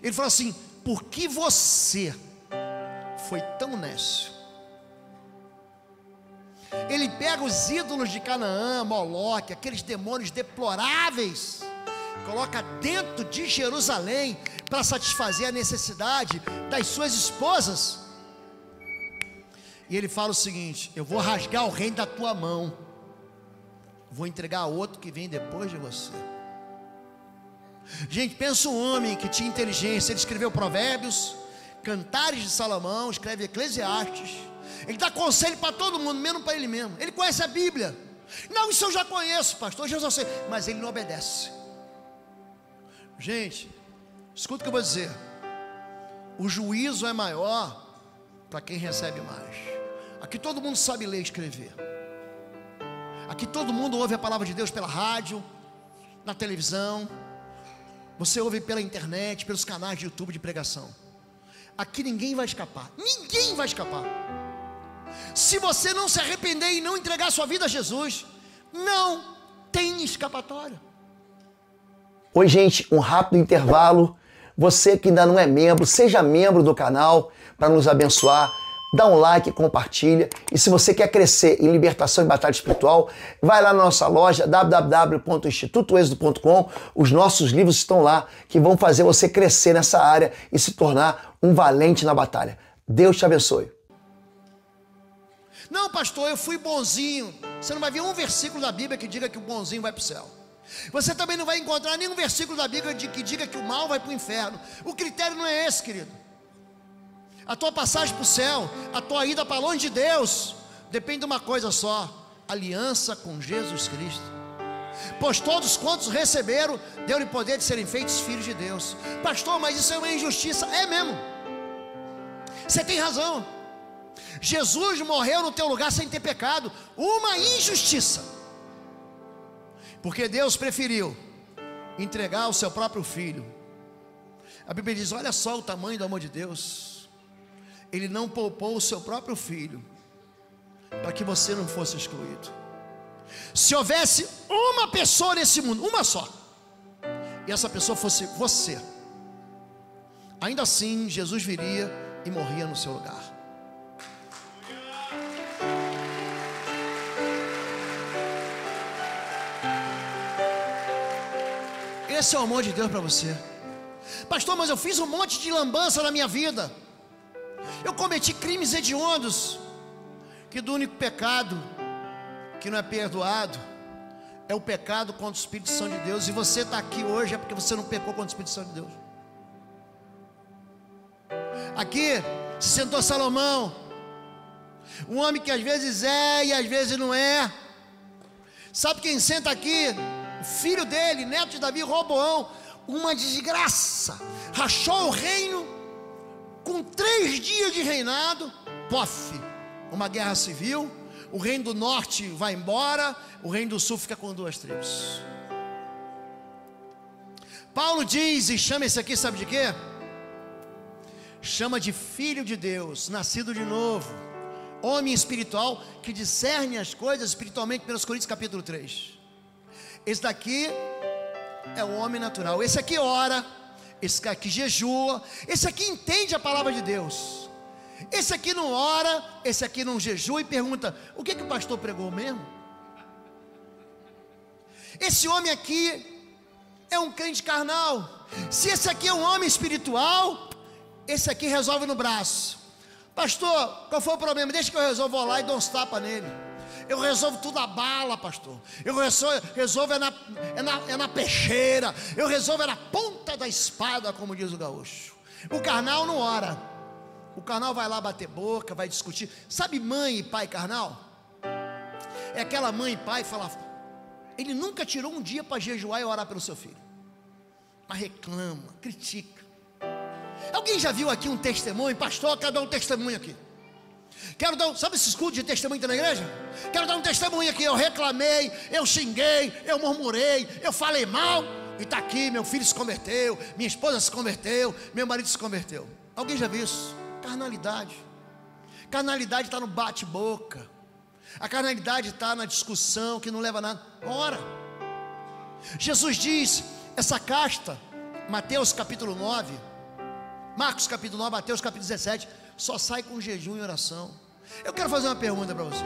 Ele fala assim: por que você foi tão nécio? Ele pega os ídolos de Canaã, Moloque, aqueles demônios deploráveis, coloca dentro de Jerusalém para satisfazer a necessidade das suas esposas. E ele fala o seguinte: eu vou rasgar o reino da tua mão, vou entregar a outro que vem depois de você. Gente, pensa um homem que tinha inteligência. Ele escreveu Provérbios, Cantares de Salomão, escreve Eclesiastes. Ele dá conselho para todo mundo, menos para ele mesmo. Ele conhece a Bíblia. Não, isso eu já conheço, pastor, Jesus, eu sei. Mas ele não obedece. Gente, escuta o que eu vou dizer. O juízo é maior para quem recebe mais. Aqui todo mundo sabe ler e escrever. Aqui todo mundo ouve a palavra de Deus pela rádio, na televisão. Você ouve pela internet, pelos canais de YouTube de pregação. Aqui ninguém vai escapar. Ninguém vai escapar. Se você não se arrepender e não entregar sua vida a Jesus, não tem escapatória. Oi, gente, um rápido intervalo. Você que ainda não é membro, seja membro do canal para nos abençoar. Dá um like, compartilha. E se você quer crescer em libertação e batalha espiritual, vai lá na nossa loja www.institutoexodo.com. Os nossos livros estão lá que vão fazer você crescer nessa área e se tornar um valente na batalha. Deus te abençoe. Não, pastor, eu fui bonzinho. Você não vai ver um versículo da Bíblia que diga que o bonzinho vai para o céu. Você também não vai encontrar nenhum versículo da Bíblia que diga que o mal vai para o inferno. O critério não é esse, querido. A tua passagem para o céu, a tua ida para longe de Deus, depende de uma coisa só: aliança com Jesus Cristo. Pois todos quantos receberam, deu-lhe poder de serem feitos filhos de Deus. Pastor, mas isso é uma injustiça. É mesmo. Você tem razão. Jesus morreu no teu lugar sem ter pecado. Uma injustiça. Porque Deus preferiu entregar o seu próprio filho. A Bíblia diz: olha só o tamanho do amor de Deus. Ele não poupou o seu próprio filho para que você não fosse excluído. Se houvesse uma pessoa nesse mundo, uma só, e essa pessoa fosse você, ainda assim Jesus viria e morria no seu lugar. Esse é o amor de Deus para você. Pastor, mas eu fiz um monte de lambança na minha vida. Eu cometi crimes hediondos. Que do único pecado que não é perdoado é o pecado contra o Espírito Santo de Deus. E você está aqui hoje é porque você não pecou contra o Espírito Santo de Deus. Aqui se sentou Salomão, um homem que às vezes é e às vezes não é. Sabe quem senta aqui? O filho dele, neto de Davi, Roboão. Uma desgraça, rachou o reino com 3 dias de reinado. Pof, uma guerra civil. O reino do norte vai embora, o reino do sul fica com 2 tribos. Paulo diz e chama esse aqui, sabe de quê? Chama de filho de Deus, nascido de novo, homem espiritual que discerne as coisas espiritualmente. 1 Coríntios capítulo 3. Esse daqui é o homem natural. Esse aqui ora, esse aqui jejua, esse aqui entende a palavra de Deus. Esse aqui não ora, esse aqui não jejua e pergunta: o que o pastor pregou mesmo? Esse homem aqui é um crente carnal. Se esse aqui é um homem espiritual, esse aqui resolve no braço. Pastor, qual foi o problema? Deixa que eu resolvo, vou lá e dou uns tapas nele. Eu resolvo tudo a bala, pastor. Eu resolvo é na peixeira. Eu resolvo é na ponta da espada, como diz o gaúcho. O carnal não ora. O carnal vai lá bater boca, vai discutir. Sabe mãe e pai carnal? É aquela mãe e pai que fala: ele nunca tirou um dia para jejuar e orar pelo seu filho, mas reclama, critica. Alguém já viu aqui um testemunho? Pastor, eu quero dar um testemunho aqui. Quero dar sabe esse escudo de testemunho que tem na igreja? Quero dar um testemunho aqui. Eu reclamei, eu xinguei, eu murmurei, eu falei mal. E está aqui, meu filho se converteu, minha esposa se converteu, meu marido se converteu. Alguém já viu isso? Carnalidade. Carnalidade está no bate-boca. A carnalidade está na discussão que não leva a nada. Ora, Jesus diz, essa casta, Mateus capítulo 9, Marcos capítulo 9, Mateus capítulo 17, só sai com jejum e oração. Eu quero fazer uma pergunta para você.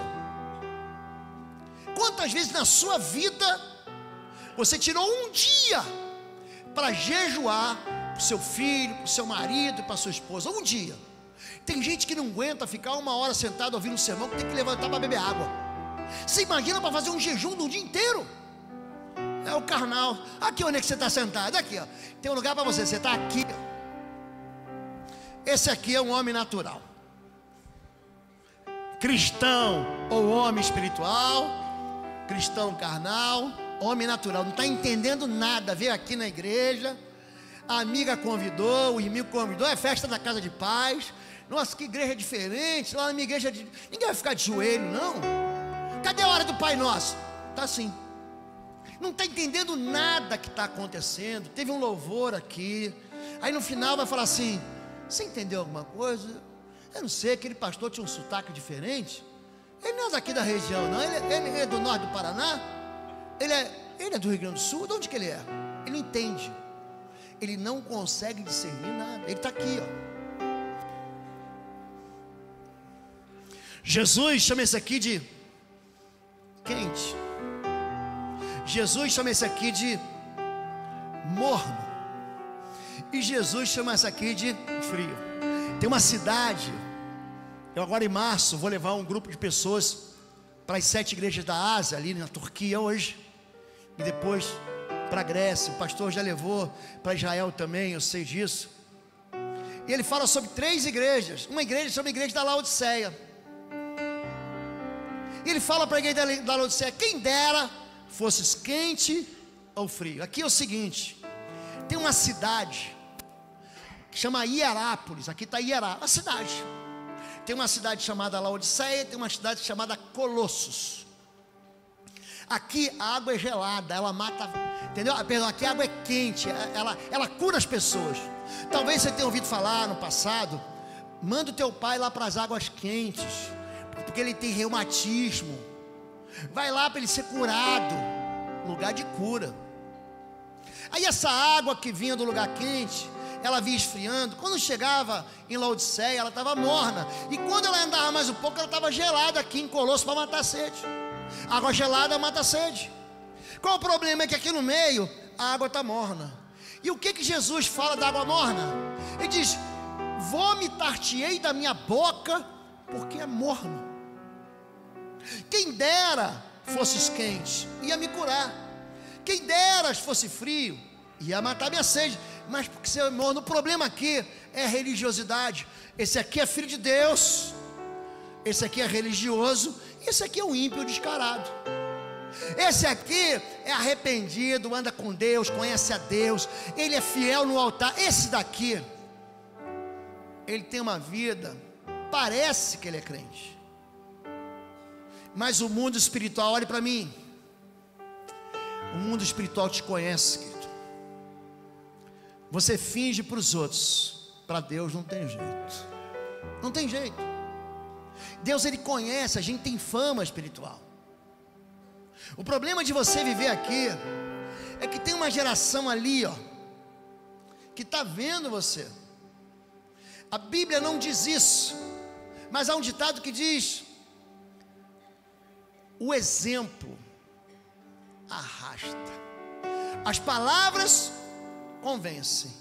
Quantas vezes na sua vida você tirou um dia para jejuar para o seu filho, para o seu marido, para a sua esposa? Um dia. Tem gente que não aguenta ficar 1 hora sentado ouvindo um sermão, que tem que levantar para beber água. Você imagina para fazer um jejum do dia inteiro? É o carnal. Aqui onde é que você está sentado? Aqui, ó. Tem um lugar para você. Você está aqui. Esse aqui é um homem natural. Cristão ou homem espiritual. Cristão carnal. Homem natural. Não está entendendo nada. Veio aqui na igreja. A amiga convidou. O inimigo convidou. É festa da casa de paz. Nossa, que igreja diferente. Lá na minha igreja. Ninguém vai ficar de joelho, não. Cadê a hora do Pai Nosso? Está assim. Não está entendendo nada que está acontecendo. Teve um louvor aqui. Aí no final vai falar assim: você entendeu alguma coisa? Eu não sei, aquele pastor tinha um sotaque diferente. Ele não é daqui da região, não. Ele é do norte do Paraná. Ele é do Rio Grande do Sul. De onde que ele é? Ele não entende. Ele não consegue discernir nada. Ele está aqui, ó. Jesus chama esse aqui de quente. Jesus chama esse aqui de morno. E Jesus chama esse aqui de frio. Tem uma cidade. Eu agora em março vou levar um grupo de pessoas para as 7 igrejas da Ásia, ali na Turquia hoje. E depois para a Grécia. O pastor já levou para Israel também, eu sei disso. E ele fala sobre 3 igrejas. Uma igreja chama a igreja da Laodiceia. E ele fala para a igreja da Laodiceia: quem dera fosses quente ou frio. Aqui é o seguinte: tem uma cidade que chama Hierápolis. Aqui está Hierá, a cidade. Tem uma cidade chamada Laodiceia, tem uma cidade chamada Colossos. Aqui a água é gelada, ela mata, entendeu? Perdão, aqui a água é quente, ela cura as pessoas. Talvez você tenha ouvido falar no passado: manda o teu pai lá para as águas quentes, porque ele tem reumatismo. Vai lá para ele ser curado. Lugar de cura. Aí essa água que vinha do lugar quente, ela vinha esfriando. Quando chegava em Laodiceia, ela estava morna. E quando ela andava mais um pouco, ela estava gelada aqui em Colosso, para matar a sede. Água gelada mata a sede. Qual o problema? É que aqui no meio a água está morna. E o que Jesus fala da água morna? Ele diz: vomitar-te-ei da minha boca, porque é morno. Quem dera fosses quente, ia me curar. Quem dera fosse frio, ia matar minha sede. Mas porque você é morno. O problema aqui é a religiosidade. Esse aqui é filho de Deus, esse aqui é religioso, e esse aqui é um ímpio descarado. Esse aqui é arrependido, anda com Deus, conhece a Deus, ele é fiel no altar. Esse daqui, ele tem uma vida, parece que ele é crente, mas o mundo espiritual, olhe para mim, o mundo espiritual te conhece, querido. Você finge para os outros, para Deus não tem jeito. Não tem jeito. Deus, ele conhece, a gente tem fama espiritual. O problema de você viver aqui é que tem uma geração ali, ó, que está vendo você. A Bíblia não diz isso, mas há um ditado que diz: o exemplo arrasta. As palavras convencem,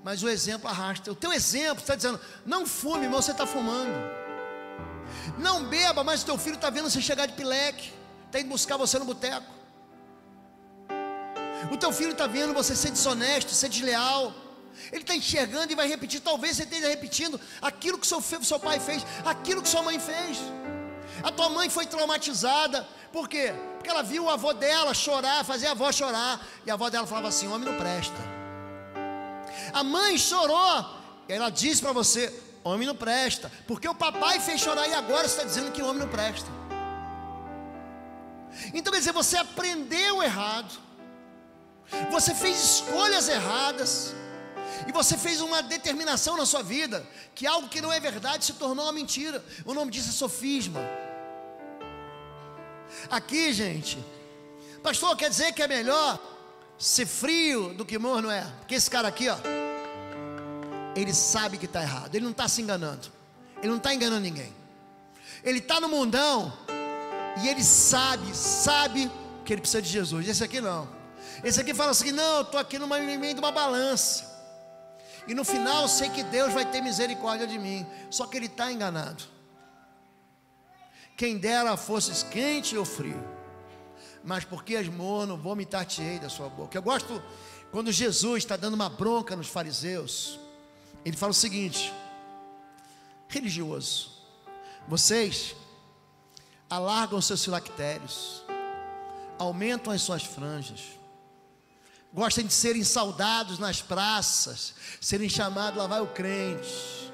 mas o exemplo arrasta. O teu exemplo está dizendo: não fume, mas você está fumando. Não beba, mas o teu filho está vendo você chegar de pileque, está indo buscar você no boteco. O teu filho está vendo você ser desonesto, ser desleal. Ele está enxergando e vai repetir. Talvez você esteja repetindo aquilo que seu pai fez, aquilo que sua mãe fez. A tua mãe foi traumatizada. Por quê? Porque ela viu o avô dela chorar, fazer a avó chorar, e a avó dela falava assim: homem não presta. A mãe chorou, e ela disse para você: homem não presta, porque o papai fez chorar, e agora você está dizendo que o homem não presta. Então quer dizer, você aprendeu errado, você fez escolhas erradas, e você fez uma determinação na sua vida, que algo que não é verdade se tornou uma mentira. O nome disso é sofisma. Aqui, gente, pastor, quer dizer que é melhor ser frio do que morno? Não é? Porque esse cara aqui, ó, ele sabe que está errado, ele não está se enganando, ele não está enganando ninguém. Ele está no mundão e ele sabe que ele precisa de Jesus. Esse aqui não. Esse aqui fala assim: não, eu estou aqui no meio de uma balança. E no final eu sei que Deus vai ter misericórdia de mim. Só que ele está enganado. Quem dera fosses quente ou frio, mas porque és morno, vomitar-te-ei da sua boca. Eu gosto quando Jesus está dando uma bronca nos fariseus. Ele fala o seguinte: religioso, vocês alargam seus filactérios, aumentam as suas franjas, gostam de serem saudados nas praças, serem chamados, lá vai o crente,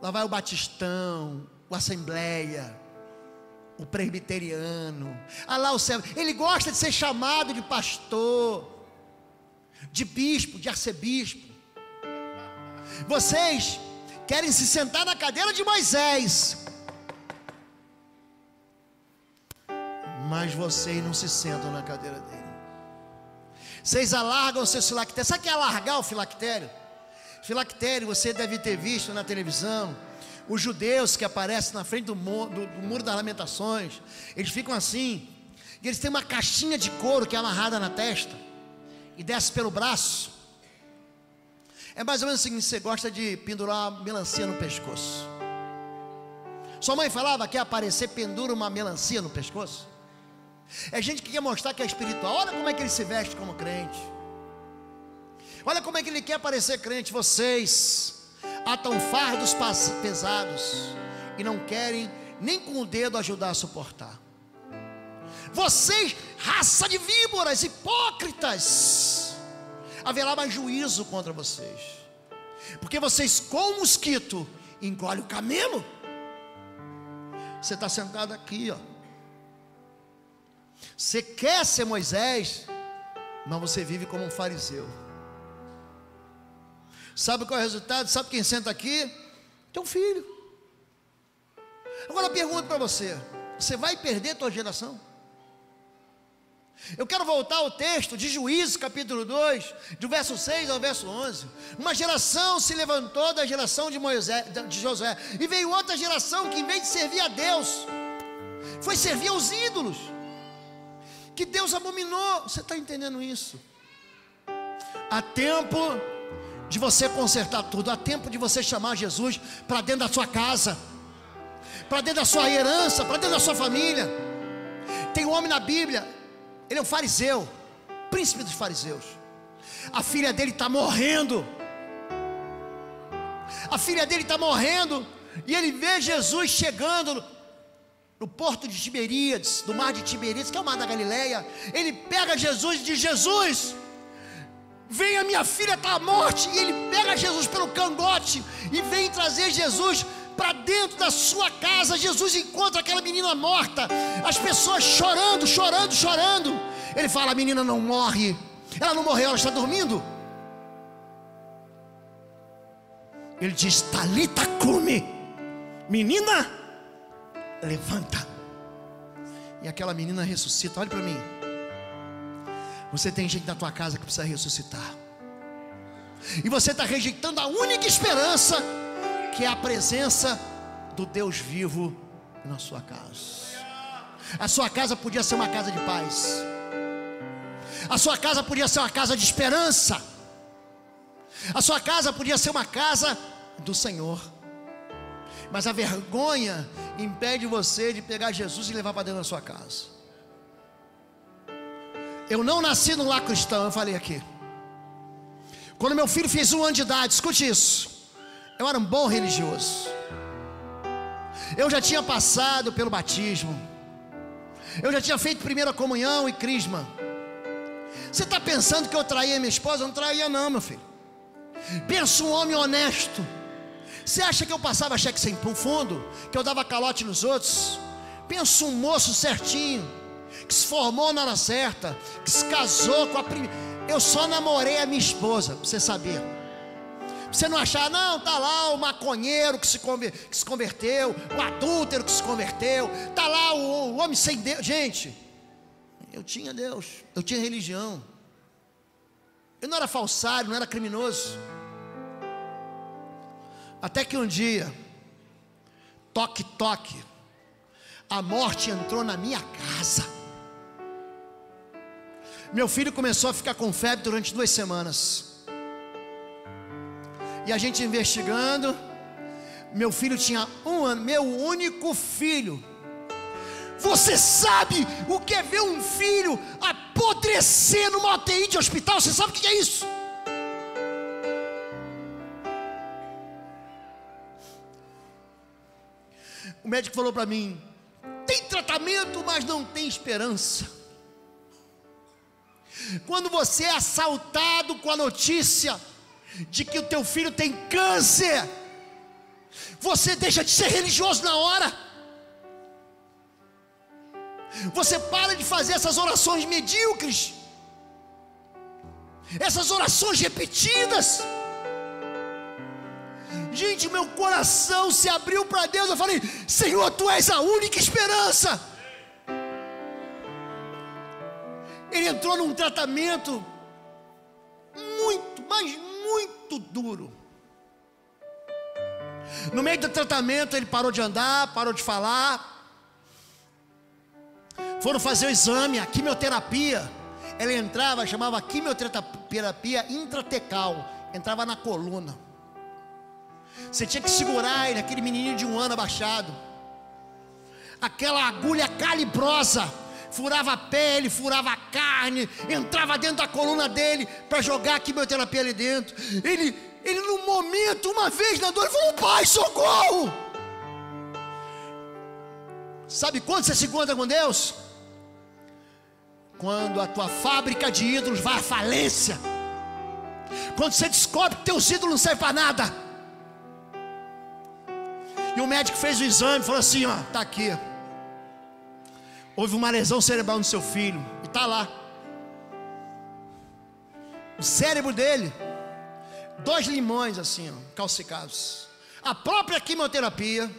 lá vai o batistão, o assembleia, o presbiteriano, lá o céu. Ele gosta de ser chamado de pastor, de bispo, de arcebispo. Vocês querem se sentar na cadeira de Moisés, mas vocês não se sentam na cadeira dele. Vocês alargam o seu filactério. Sabe o que é alargar o filactério? Filactério, você deve ter visto na televisão os judeus que aparecem na frente do muro das lamentações. Eles ficam assim, e eles têm uma caixinha de couro que é amarrada na testa e desce pelo braço. É mais ou menos o seguinte: você gosta de pendurar uma melancia no pescoço. Sua mãe falava que aparecer, pendura uma melancia no pescoço. É gente que quer mostrar que é espiritual. Olha como é que ele se veste como crente, olha como é que ele quer parecer crente. Vocês atam fardos pesados e não querem nem com o dedo ajudar a suportar. Vocês, raça de víboras, hipócritas, haverá mais juízo contra vocês, porque vocês, com o mosquito, engolem o camelo. Você está sentado aqui, ó. Você quer ser Moisés, mas você vive como um fariseu. Sabe qual é o resultado? Sabe quem senta aqui? Teu filho. Agora eu pergunto para você: você vai perder tua geração? Eu quero voltar ao texto de Juízes capítulo 2, do verso 6 ao verso 11. Uma geração se levantou da geração de Josué, e veio outra geração que, em vez de servir a Deus, foi servir aos ídolos que Deus abominou. Você está entendendo isso? Há tempo de você consertar tudo. Há tempo de você chamar Jesus para dentro da sua casa, para dentro da sua herança, para dentro da sua família. Tem um homem na Bíblia, ele é um fariseu, príncipe dos fariseus. A filha dele está morrendo. A filha dele está morrendo, e ele vê Jesus chegando no porto de Tiberíades, do mar de Tiberíades, que é o mar da Galileia. Ele pega Jesus e diz: Jesus, venha, minha filha está à morte. E ele pega Jesus pelo cangote e vem trazer Jesus para dentro da sua casa. Jesus encontra aquela menina morta, as pessoas chorando, chorando, chorando. Ele fala: a menina não morre, ela não morreu, ela está dormindo. Ele diz: Talita cumi, menina, levanta. E aquela menina ressuscita. Olha para mim. Você tem gente na tua casa que precisa ressuscitar, e você está rejeitando a única esperança, que é a presença do Deus vivo na sua casa. A sua casa podia ser uma casa de paz. A sua casa podia ser uma casa de esperança. A sua casa podia ser uma casa do Senhor. Mas a vergonha impede você de pegar Jesus e levar para dentro da sua casa. Eu não nasci num lar cristão, eu falei aqui. Quando meu filho fez 1 ano de idade, escute isso, eu era um bom religioso. Eu já tinha passado pelo batismo, eu já tinha feito primeira comunhão e crisma. Você está pensando que eu traía minha esposa? Eu não traía não, meu filho. Pensa um homem honesto. Você acha que eu passava cheque sem fundo? Que eu dava calote nos outros? Pensa um moço certinho, que se formou na hora certa, que se casou com a primeira. Eu só namorei a minha esposa, para você saber. Pra você não achar, não, tá lá o maconheiro que se converteu, o adúltero que se converteu, tá lá o homem sem Deus. Gente, eu tinha Deus, eu tinha religião. Eu não era falsário, não era criminoso. Até que um dia, toque, toque, a morte entrou na minha casa. Meu filho começou a ficar com febre durante 2 semanas. E a gente investigando, meu filho tinha 1 ano, meu único filho. Você sabe o que é ver um filho apodrecer numa UTI de hospital? Você sabe o que é isso? O médico falou para mim: tem tratamento, mas não tem esperança. Quando você é assaltado com a notícia de que o teu filho tem câncer, você deixa de ser religioso na hora. Você para de fazer essas orações medíocres, essas orações repetidas. Gente, meu coração se abriu para Deus. Eu falei: Senhor, Tu és a única esperança. Ele entrou num tratamento muito, mas muito duro. No meio do tratamento ele parou de andar, parou de falar. Foram fazer o exame, a quimioterapia. Ela entrava, chamava quimioterapia intratecal. Entrava na coluna. Você tinha que segurar ele, aquele menininho de 1 ano abaixado. Aquela agulha calibrosa furava a pele, furava a carne, entrava dentro da coluna dele para jogar a quimioterapia ali dentro. Ele num momento, uma vez na dor, ele falou: Pai, socorro! Sabe quando você se encontra com Deus? Quando a tua fábrica de ídolos vai à falência. Quando você descobre que teus ídolos não servem para nada. E o médico fez o exame e falou assim: ó, tá aqui. Houve uma lesão cerebral no seu filho. E tá lá. O cérebro dele, 2 limões assim, ó, calcificados. A própria quimioterapia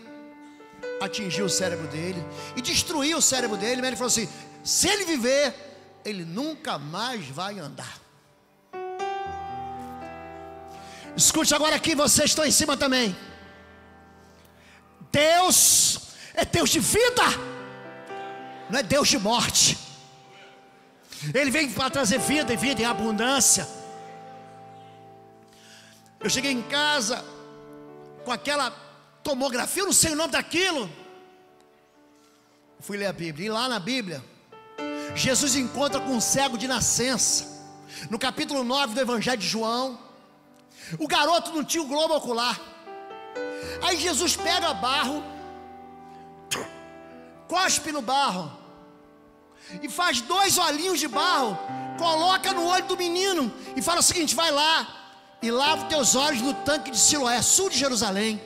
atingiu o cérebro dele e destruiu o cérebro dele. Mas ele falou assim: se ele viver, ele nunca mais vai andar. Escute agora aqui, vocês estão em cima também. Deus é Deus de vida, não é Deus de morte. Ele vem para trazer vida e vida em abundância. Eu cheguei em casa com aquela tomografia, eu não sei o nome daquilo. Fui ler a Bíblia, e lá na Bíblia Jesus encontra com um cego de nascença. No capítulo 9 do Evangelho de João. O garoto não tinha o globo ocular. Aí Jesus pega barro, cospe no barro e faz 2 olhinhos de barro, coloca no olho do menino e fala o seguinte: vai lá e lava os teus olhos no tanque de Siloé, sul de Jerusalém.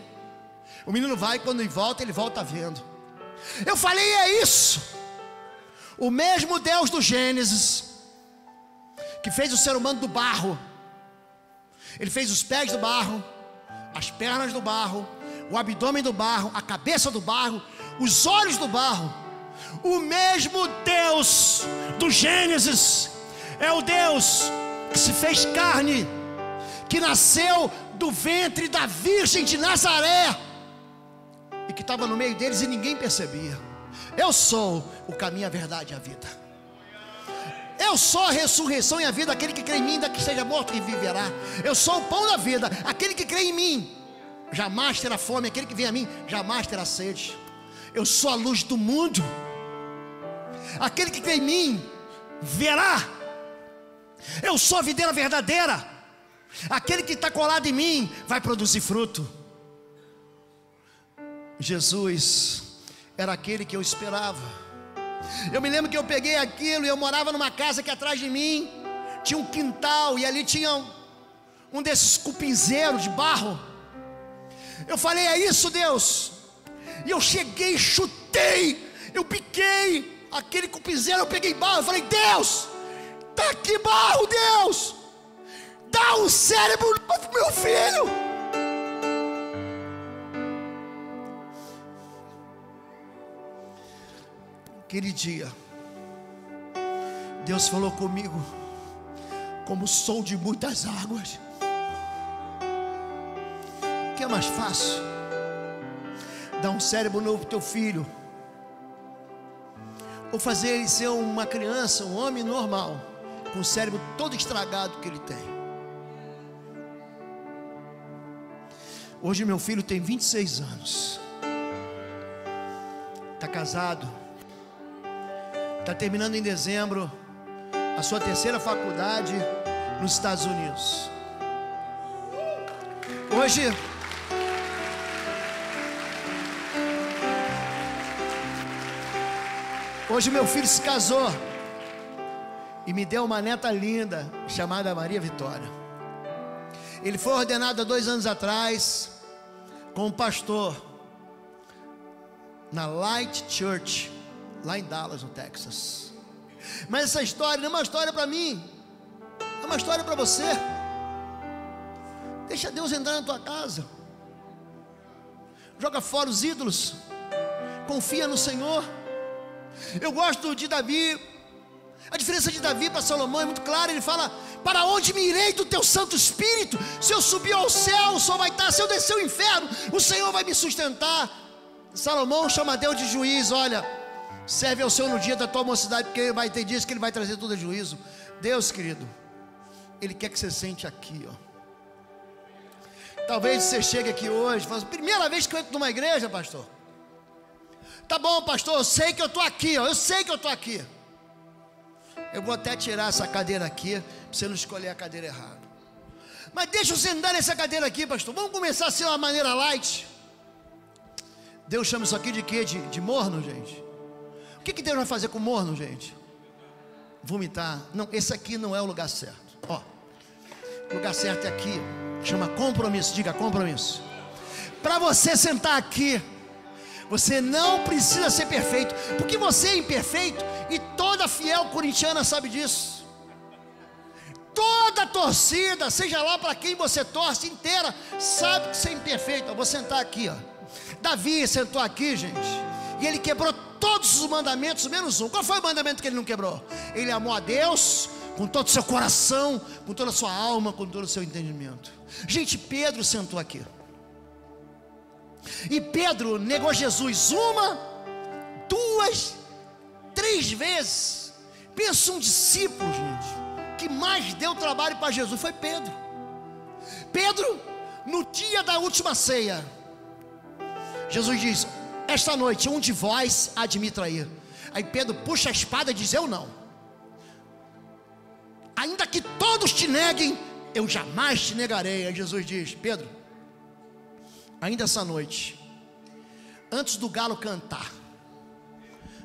O menino vai, quando ele volta vendo. Eu falei: é isso. O mesmo Deus do Gênesis, que fez o ser humano do barro. Ele fez os pés do barro, as pernas do barro, o abdômen do barro, a cabeça do barro, os olhos do barro. O mesmo Deus do Gênesis é o Deus que se fez carne, que nasceu do ventre da Virgem de Nazaré e que estava no meio deles e ninguém percebia. Eu sou o caminho, a verdade e a vida. Eu sou a ressurreição e a vida. Aquele que crê em mim, ainda que esteja morto, e viverá. Eu sou o pão da vida. Aquele que crê em mim jamais terá fome. Aquele que vem a mim jamais terá sede. Eu sou a luz do mundo. Aquele que crê em mim verá. Eu sou a videira verdadeira. Aquele que está colado em mim vai produzir fruto. Jesus era aquele que eu esperava. Eu me lembro que eu peguei aquilo e eu morava numa casa que atrás de mim tinha um quintal, e ali tinha um desses cupinzeiros de barro. Eu falei: é isso, Deus. E eu cheguei, chutei, eu piquei aquele cupinzeiro, eu peguei barro, eu falei: Deus, tá aqui barro, Deus, dá um cérebro novo pro meu filho. Aquele dia, Deus falou comigo: como sou de muitas águas. O que é mais fácil? Dar um cérebro novo pro teu filho, ou fazer ele ser uma criança, um homem normal, com o cérebro todo estragado que ele tem? Hoje meu filho tem 26 anos. Está casado. Está terminando em dezembro a sua terceira faculdade nos Estados Unidos. Hoje meu filho se casou e me deu uma neta linda chamada Maria Vitória. Ele foi ordenado há 2 anos atrás como pastor na Light Church, lá em Dallas, no Texas. Mas essa história não é uma história para mim, é uma história para você. Deixa Deus entrar na tua casa. Joga fora os ídolos. Confia no Senhor. Eu gosto de Davi. A diferença de Davi para Salomão é muito clara. Ele fala: para onde me irei do teu Santo Espírito? Se eu subir ao céu, o sol vai estar. Se eu descer ao inferno, o Senhor vai me sustentar. Salomão chama Deus de juiz. Olha, serve ao Senhor no dia da tua mocidade, porque vai ter dias que Ele vai trazer tudo a juízo. Deus, querido, Ele quer que você sente aqui, ó. Talvez você chegue aqui hoje e fale: primeira vez que eu entro numa igreja, pastor. Tá bom, pastor, eu sei que eu estou aqui, ó. Eu sei que eu estou aqui. Eu vou até tirar essa cadeira aqui, para você não escolher a cadeira errada. Mas deixa eu sentar nessa cadeira aqui, pastor. Vamos começar assim de uma maneira light. Deus chama isso aqui de quê? De morno, gente? O que Deus vai fazer com morno, gente? Vomitar. Não, esse aqui não é o lugar certo. Ó, o lugar certo é aqui. Chama compromisso. Diga compromisso. Para você sentar aqui, você não precisa ser perfeito, porque você é imperfeito, e toda fiel corintiana sabe disso. Toda torcida, seja lá para quem você torce inteira, sabe que você é imperfeito. Eu vou sentar aqui, ó. Davi sentou aqui, gente, e ele quebrou todos os mandamentos menos um. Qual foi o mandamento que ele não quebrou? Ele amou a Deus com todo o seu coração, com toda a sua alma, com todo o seu entendimento. Gente, Pedro sentou aqui. E Pedro negou Jesus 1, 2, 3 vezes. Pensa um discípulo, gente, que mais deu trabalho para Jesus foi Pedro. Pedro, no dia da última ceia, Jesus diz: esta noite um de vós há de me trair. Aí Pedro puxa a espada e diz: eu não. Ainda que todos te neguem, eu jamais te negarei. Aí Jesus diz: Pedro, ainda essa noite, antes do galo cantar,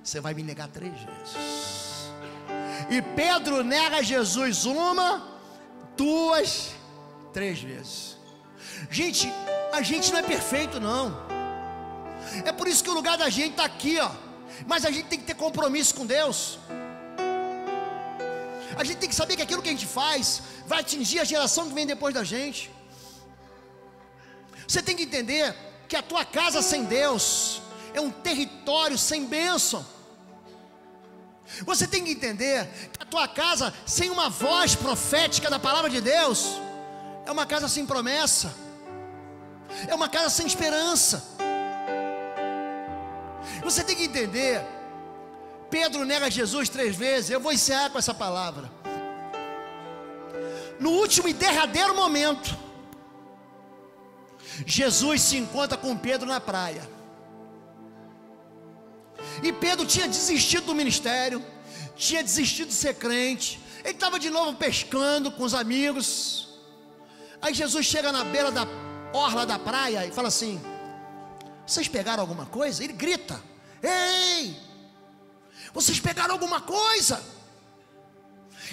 você vai me negar 3 vezes. E Pedro nega Jesus 1, 2, 3 vezes. Gente, a gente não é perfeito, não. É por isso que o lugar da gente está aqui, ó. Mas a gente tem que ter compromisso com Deus. A gente tem que saber que aquilo que a gente faz vai atingir a geração que vem depois da gente. Você tem que entender que a tua casa sem Deus é um território sem bênção. Você tem que entender que a tua casa sem uma voz profética da palavra de Deus é uma casa sem promessa, é uma casa sem esperança. Você tem que entender, Pedro nega Jesus 3 vezes. Eu vou encerrar com essa palavra. No último e derradeiro momento, Jesus se encontra com Pedro na praia. E Pedro tinha desistido do ministério, tinha desistido de ser crente. Ele estava de novo pescando com os amigos. Aí Jesus chega na beira da orla da praia e fala assim: vocês pegaram alguma coisa? Ele grita: ei, vocês pegaram alguma coisa?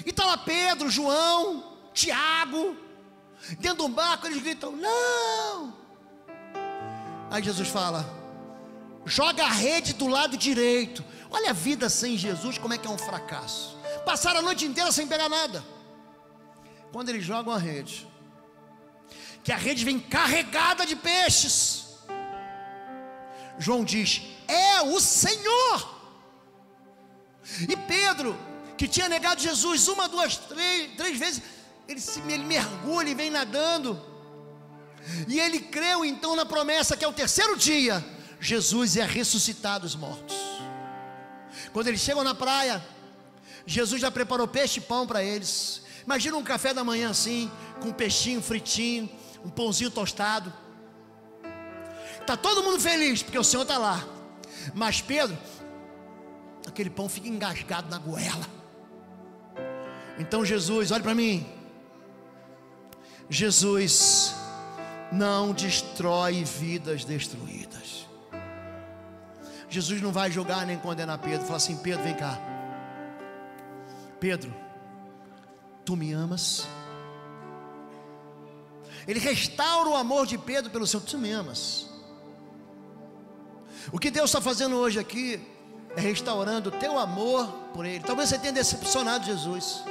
E está lá Pedro, João, Tiago, dentro de um barco. Eles gritam: não. Aí Jesus fala: joga a rede do lado direito. Olha a vida sem Jesus, como é que é um fracasso. Passaram a noite inteira sem pegar nada. Quando eles jogam a rede, que a rede vem carregada de peixes, João diz: é o Senhor. E Pedro, que tinha negado Jesus 1, 2, 3 vezes, ele mergulha e vem nadando. E ele creu então na promessa que ao terceiro dia Jesus ia ressuscitar dos mortos. Quando eles chegam na praia, Jesus já preparou peixe e pão para eles. Imagina um café da manhã assim, com um peixinho fritinho, um pãozinho tostado. está todo mundo feliz, porque o Senhor está lá. Mas Pedro, aquele pão fica engasgado na goela. Então Jesus, olha para mim, Jesus não destrói vidas destruídas. Jesus não vai julgar nem condenar Pedro. Fala assim: Pedro, vem cá. Pedro, tu me amas? Ele restaura o amor de Pedro pelo Senhor. Tu me amas? O que Deus está fazendo hoje aqui é restaurando o teu amor por Ele. Talvez você tenha decepcionado Jesus,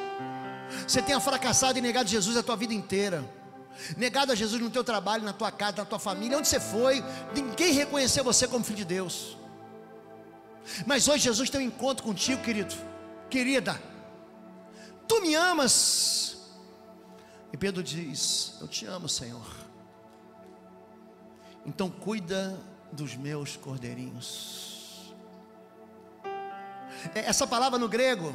você tenha fracassado e negado Jesus a tua vida inteira, negado a Jesus no teu trabalho, na tua casa, na tua família, onde você foi, ninguém reconheceu você como filho de Deus. Mas hoje Jesus tem um encontro contigo, querido, querida. Tu me amas? E Pedro diz: eu te amo, Senhor. Então cuida dos meus cordeirinhos. Essa palavra no grego,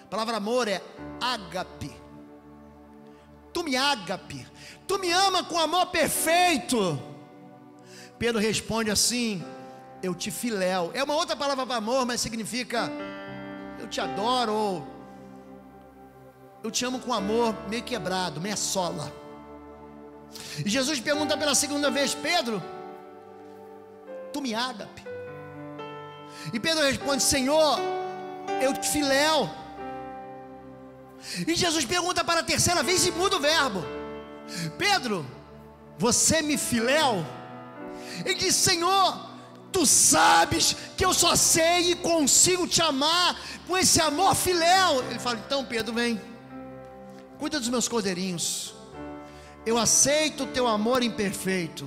a palavra amor é ágape. Tu me ágape, tu me ama com amor perfeito. Pedro responde assim: eu te filéu. É uma outra palavra para amor, mas significa eu te adoro, ou eu te amo com amor meio quebrado, meia sola. E Jesus pergunta pela segunda vez: Pedro, tu me ágape? E Pedro responde: Senhor, eu te filéu. E Jesus pergunta para a terceira vez e muda o verbo: Pedro, você me filéu? Ele diz: Senhor, tu sabes que eu só sei e consigo te amar com esse amor filéu. Ele fala: então Pedro, vem, cuida dos meus cordeirinhos. Eu aceito o teu amor imperfeito.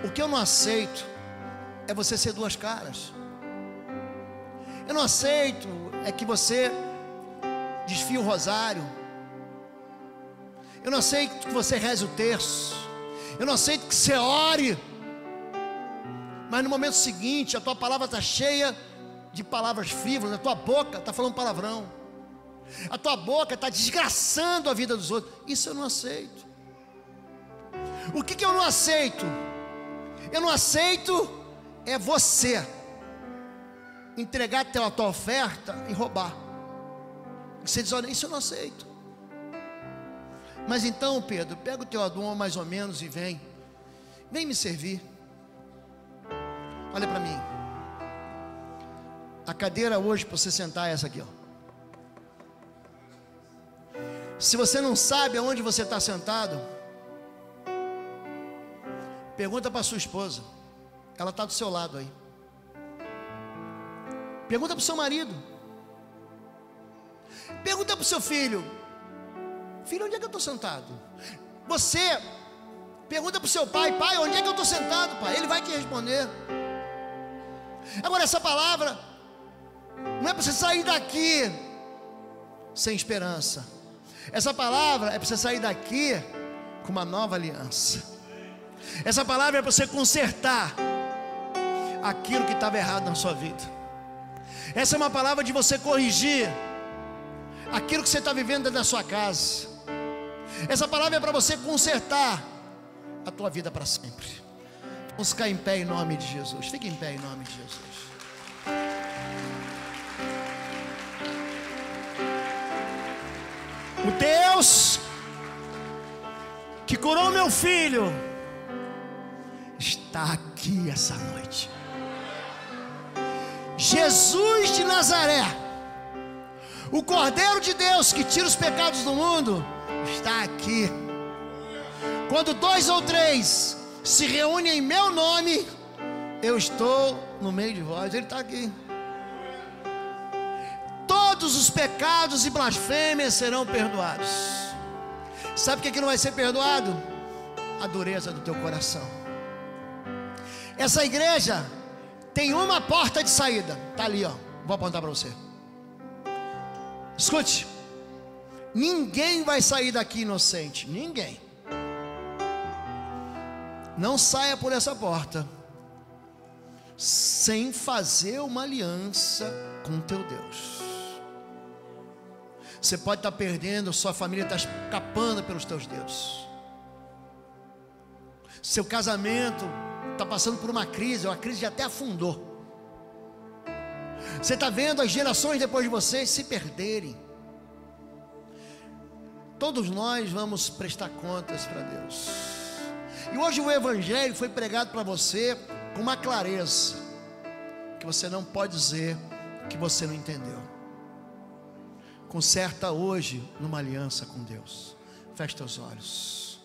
O que eu não aceito é você ser duas caras. Eu não aceito é que você desfie o rosário. Eu não aceito que você reze o terço. Eu não aceito que você ore, mas no momento seguinte a tua palavra está cheia de palavras frívolas. A tua boca está falando palavrão, a tua boca está desgraçando a vida dos outros. Isso eu não aceito. O que eu não aceito? Eu não aceito é você entregar a tua oferta e roubar. Você diz: olha, isso eu não aceito. Mas então, Pedro, pega o teu dom mais ou menos e vem me servir. Olha para mim, a cadeira hoje para você sentar é essa aqui, ó. Se você não sabe aonde você está sentado, pergunta para sua esposa, ela está do seu lado aí. Pergunta para o seu marido. Pergunta para o seu filho: filho, onde é que eu estou sentado? Você pergunta para o seu pai: pai, onde é que eu estou sentado, pai? Ele vai te responder. Agora, essa palavra não é para você sair daqui sem esperança. Essa palavra é para você sair daqui com uma nova aliança. Essa palavra é para você consertar aquilo que estava errado na sua vida. Essa é uma palavra de você corrigir aquilo que você está vivendo dentro da sua casa. Essa palavra é para você consertar a tua vida para sempre. Vamos ficar em pé em nome de Jesus. Fique em pé em nome de Jesus. O Deus que curou meu filho está aqui essa noite. Jesus de Nazaré, o Cordeiro de Deus que tira os pecados do mundo, está aqui. Quando 2 ou 3 se reúnem em meu nome, eu estou no meio de vós. Ele está aqui. Todos os pecados e blasfêmias serão perdoados. Sabe o que não vai ser perdoado? A dureza do teu coração. Essa igreja tem uma porta de saída. Está ali, ó. Vou apontar para você. Escute. Ninguém vai sair daqui inocente. Ninguém. Não saia por essa porta sem fazer uma aliança com teu Deus. Você pode estar perdendo, sua família está escapando pelos teus dedos. Seu casamento está passando por uma crise até afundou. Você está vendo as gerações depois de vocês se perderem. Todos nós vamos prestar contas para Deus. E hoje o Evangelho foi pregado para você com uma clareza que você não pode dizer que você não entendeu. Conserta hoje numa aliança com Deus. Feche teus olhos.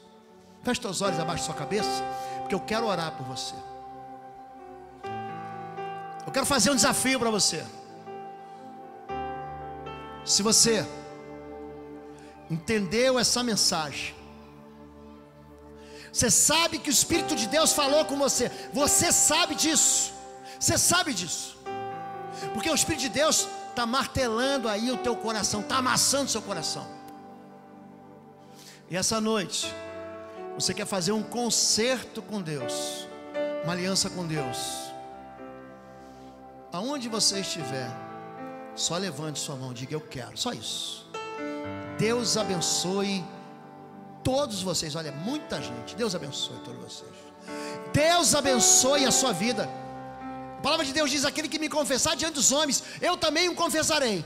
Feche teus olhos abaixo da sua cabeça, porque eu quero orar por você. Eu quero fazer um desafio para você. Se você entendeu essa mensagem, você sabe que o Espírito de Deus falou com você, você sabe disso, porque o Espírito de Deus está martelando aí o teu coração, está amassando o seu coração. E essa noite, você quer fazer um concerto com Deus, uma aliança com Deus. Aonde você estiver, só levante sua mão e diga: eu quero, só isso. Deus abençoe todos vocês. Olha, muita gente. Deus abençoe todos vocês. Deus abençoe a sua vida. A palavra de Deus diz: aquele que me confessar diante dos homens, eu também o confessarei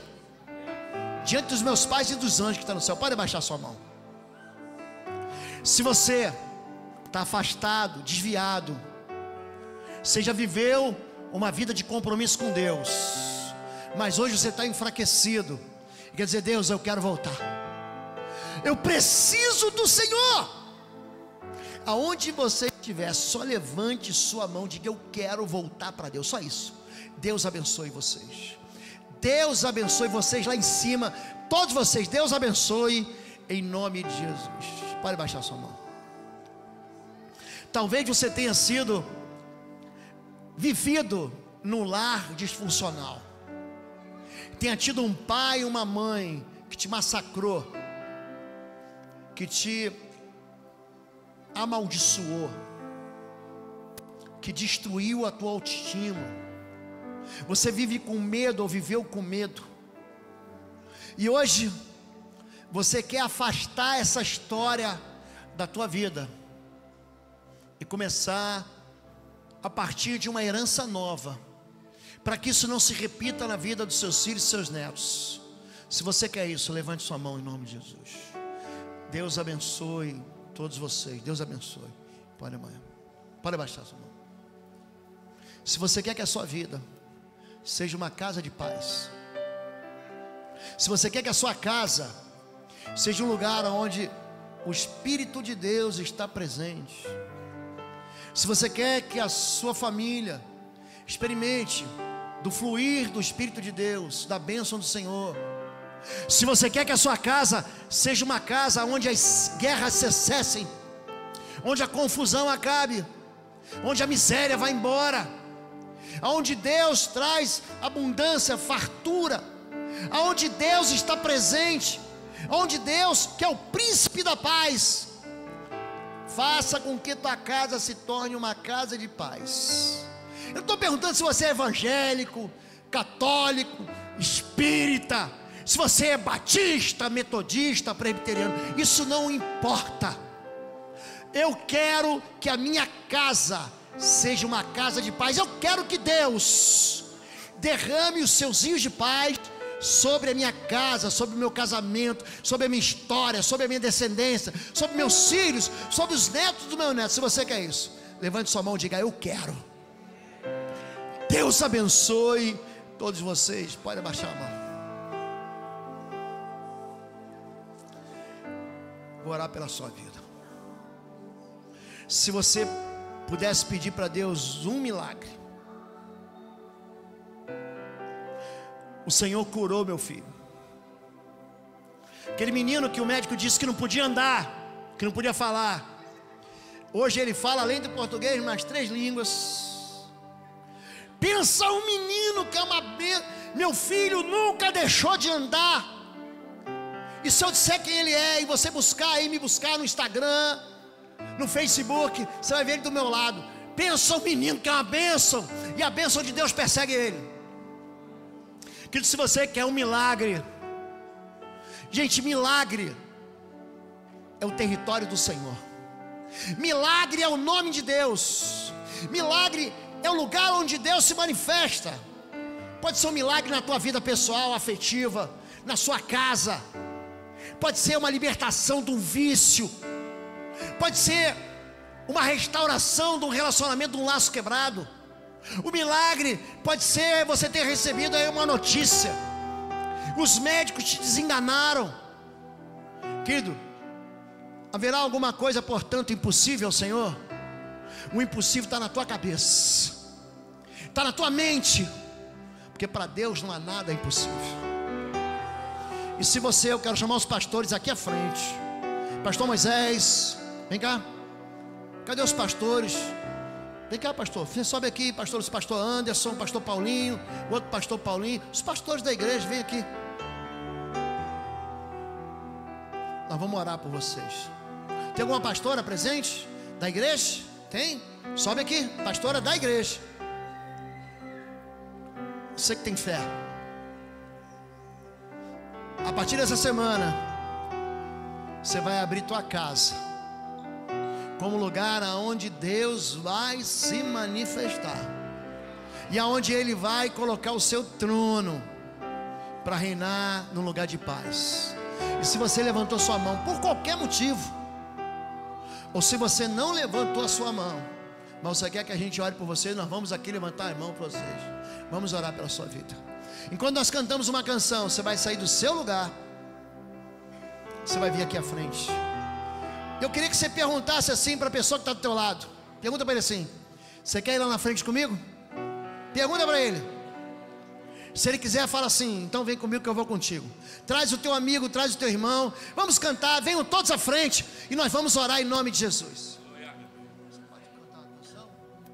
diante dos meus pais e dos anjos que estão no céu. Pode abaixar sua mão. Se você está afastado, desviado, você já viveu uma vida de compromisso com Deus, mas hoje você está enfraquecido, quer dizer: Deus, eu quero voltar, eu preciso do Senhor. Aonde você estiver, só levante sua mão e diga: eu quero voltar para Deus, só isso. Deus abençoe vocês. Deus abençoe vocês lá em cima, todos vocês. Deus abençoe em nome de Jesus. Pode baixar sua mão. Talvez você tenha sido vivido num lar disfuncional, tenha tido um pai e uma mãe que te massacrou, que te amaldiçoou, que destruiu a tua autoestima. Você vive com medo ou viveu com medo, e hoje você quer afastar essa história da tua vida e começar a partir de uma herança nova, para que isso não se repita na vida dos seus filhos e seus netos. Se você quer isso, levante sua mão em nome de Jesus. Deus abençoe todos vocês. Deus abençoe. Pode abaixar sua mão. Se você quer que a sua vida seja uma casa de paz, se você quer que a sua casa seja um lugar onde o Espírito de Deus está presente, se você quer que a sua família experimente do fluir do Espírito de Deus, da bênção do Senhor, se você quer que a sua casa seja uma casa onde as guerras cessem, onde a confusão acabe, onde a miséria vai embora, onde Deus traz abundância, fartura, onde Deus está presente, onde Deus, que é o príncipe da paz, faça com que tua casa se torne uma casa de paz. Eu não estou perguntando se você é evangélico, católico, espírita, se você é batista, metodista, presbiteriano, isso não importa. Eu quero que a minha casa seja uma casa de paz. Eu quero que Deus derrame os seus rios de paz sobre a minha casa, sobre o meu casamento, sobre a minha história, sobre a minha descendência, sobre meus filhos, sobre os netos do meu neto. Se você quer isso, levante sua mão e diga: eu quero. Deus abençoe todos vocês. Pode abaixar a mão. Vou orar pela sua vida. Se você pudesse pedir para Deus um milagre. O Senhor curou meu filho. Aquele menino que o médico disse que não podia andar, que não podia falar, hoje ele fala, além do português, mais 3 línguas. Pensa um menino que é uma bênção. Meu filho nunca deixou de andar. E se eu disser quem ele é, e você buscar aí, me buscar no Instagram, no Facebook, você vai ver ele do meu lado. Pensa um menino que é uma bênção, e a bênção de Deus persegue ele. Querido, se você quer um milagre, gente, milagre é o território do Senhor. Milagre é o nome de Deus. Milagre é o lugar onde Deus se manifesta. Pode ser um milagre na tua vida pessoal, afetiva, na sua casa. Pode ser uma libertação de um vício. Pode ser uma restauração de um relacionamento, de um laço quebrado. O milagre pode ser você ter recebido aí uma notícia: os médicos te desenganaram. Querido, haverá alguma coisa, portanto, impossível, Senhor? O impossível está na tua cabeça, está na tua mente, porque para Deus não há nada impossível. E se você, eu quero chamar os pastores aqui à frente. Pastor Moisés, vem cá. Cadê os pastores? Vem cá, pastor. Você sobe aqui, pastor Anderson, pastor Paulinho, outro pastor Paulinho. Os pastores da igreja, vem aqui. Nós vamos orar por vocês. Tem alguma pastora presente da igreja? Tem? Sobe aqui, pastora da igreja. Você que tem fé. A partir dessa semana, você vai abrir tua casa como lugar aonde Deus vai se manifestar, e aonde Ele vai colocar o seu trono para reinar num lugar de paz. E se você levantou sua mão por qualquer motivo, ou se você não levantou a sua mão, mas você quer que a gente ore por você, nós vamos aqui levantar a mão para vocês. Vamos orar pela sua vida. Enquanto nós cantamos uma canção, você vai sair do seu lugar, você vai vir aqui à frente. Eu queria que você perguntasse assim para a pessoa que está do teu lado. Pergunta para ele assim: você quer ir lá na frente comigo? Pergunta para ele. Se ele quiser, fala assim: então vem comigo que eu vou contigo. Traz o teu amigo, traz o teu irmão. Vamos cantar, venham todos à frente e nós vamos orar em nome de Jesus. Você pode cantar a canção?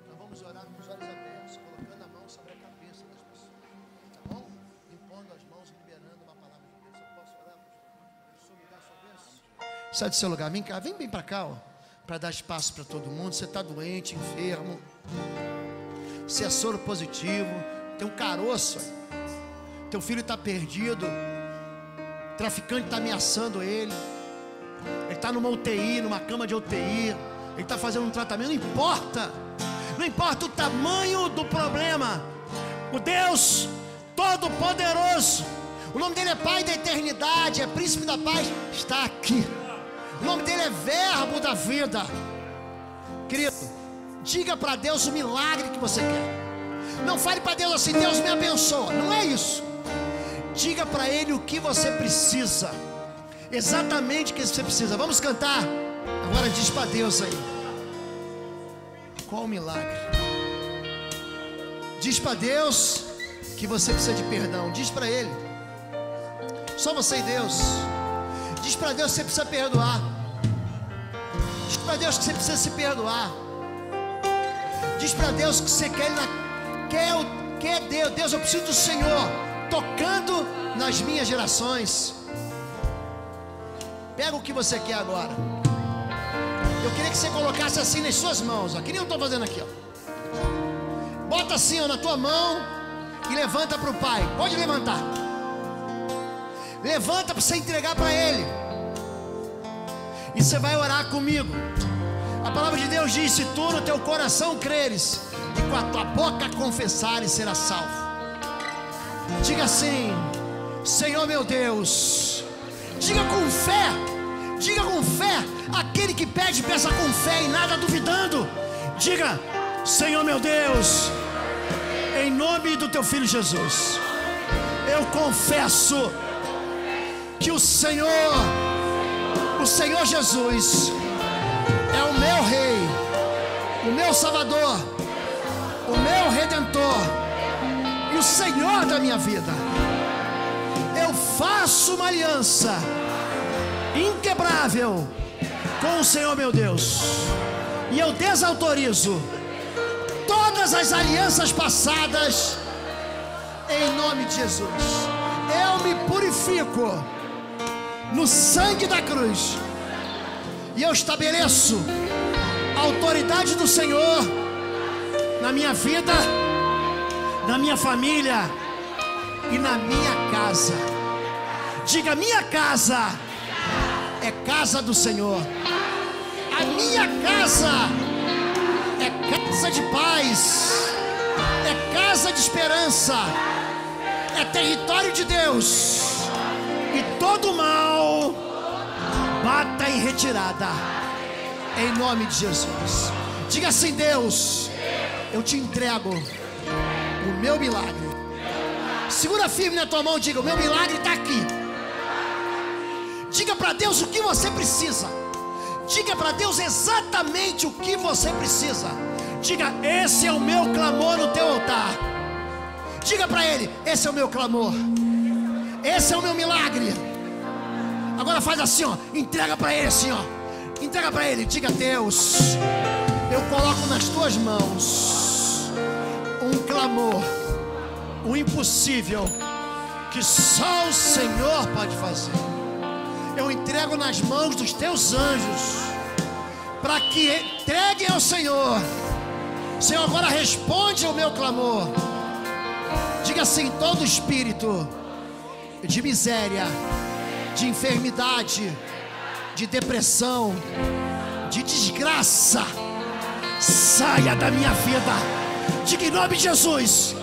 Nós vamos orar com os olhos abertos, colocando a mão sobre a cabeça das pessoas, tá bom? Impondo as mãos e liberando uma palavra de Deus. Eu posso orar? Deixa eu me dar a sua bênção. Sai do seu lugar, vem cá, vem bem para cá, para dar espaço para todo mundo. Você está doente, enfermo, você é soro positivo, tem um caroço aí. Teu filho está perdido, o traficante está ameaçando ele está numa UTI, numa cama de UTI, ele está fazendo um tratamento, não importa o tamanho do problema, o Deus Todo-Poderoso, o nome dele é Pai da Eternidade, é Príncipe da Paz, está aqui. O nome dele é Verbo da Vida. Querido, diga para Deus o milagre que você quer. Não fale para Deus assim: Deus me abençoa. Não é isso. Diga para Ele o que você precisa, exatamente o que você precisa. Vamos cantar. Agora diz para Deus aí: qual o milagre? Diz para Deus que você precisa de perdão. Diz para Ele. Só você e Deus. Diz para Deus que você precisa perdoar. Diz para Deus que você precisa se perdoar. Diz para Deus que você quer Deus. Deus, eu preciso do Senhor tocando nas minhas gerações. Pega o que você quer agora. Eu queria que você colocasse assim nas suas mãos, ó, que nem eu estou fazendo aqui, ó. Bota assim, ó, na tua mão e levanta para o Pai. Pode levantar. Levanta para você entregar para Ele. E você vai orar comigo. A palavra de Deus diz: se tu no teu coração creres e com a tua boca confessares, será salvo. Diga assim: Senhor meu Deus. Diga com fé. Diga com fé. Aquele que pede, peça com fé e nada duvidando. Diga: Senhor meu Deus, em nome do teu Filho Jesus, eu confesso que o Senhor Jesus é o meu Rei, o meu Salvador, o meu Redentor e o Senhor da minha vida. Eu faço uma aliança inquebrável com o Senhor meu Deus, e eu desautorizo todas as alianças passadas em nome de Jesus. Eu me purifico no sangue da cruz e eu estabeleço a autoridade do Senhor na minha vida, na minha família e na minha casa. Diga: minha casa é casa do Senhor. A minha casa é casa de paz, é casa de esperança, é território de Deus. E todo mal bata em retirada, em nome de Jesus. Diga assim: Deus, eu te entrego o meu milagre. Segura firme na tua mão, diga: o meu milagre está aqui. Diga para Deus o que você precisa. Diga para Deus exatamente o que você precisa. Diga: esse é o meu clamor no teu altar. Diga para Ele: esse é o meu clamor, esse é o meu milagre. Agora faz assim, ó, entrega para Ele assim, ó. Entrega para Ele, diga: Deus, eu coloco nas tuas mãos um clamor, o impossível, que só o Senhor pode fazer. Eu entrego nas mãos dos teus anjos, para que entreguem ao Senhor. Senhor, agora responde ao meu clamor. Diga assim: todo espírito de miséria, de enfermidade, de depressão, de desgraça, saia da minha vida. Diga em nome de Jesus: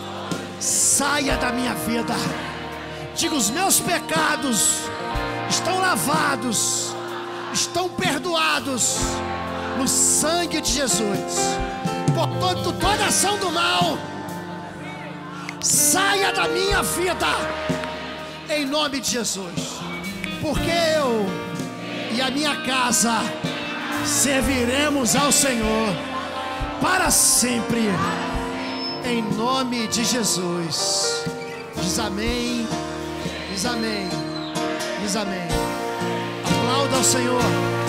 saia da minha vida. Diga: os meus pecados estão lavados, estão perdoados no sangue de Jesus. Portanto, toda ação do mal saia da minha vida, em nome de Jesus. Porque eu e a minha casa serviremos ao Senhor para sempre, em nome de Jesus. Diz amém, diz amém, diz amém. Aplauda ao Senhor.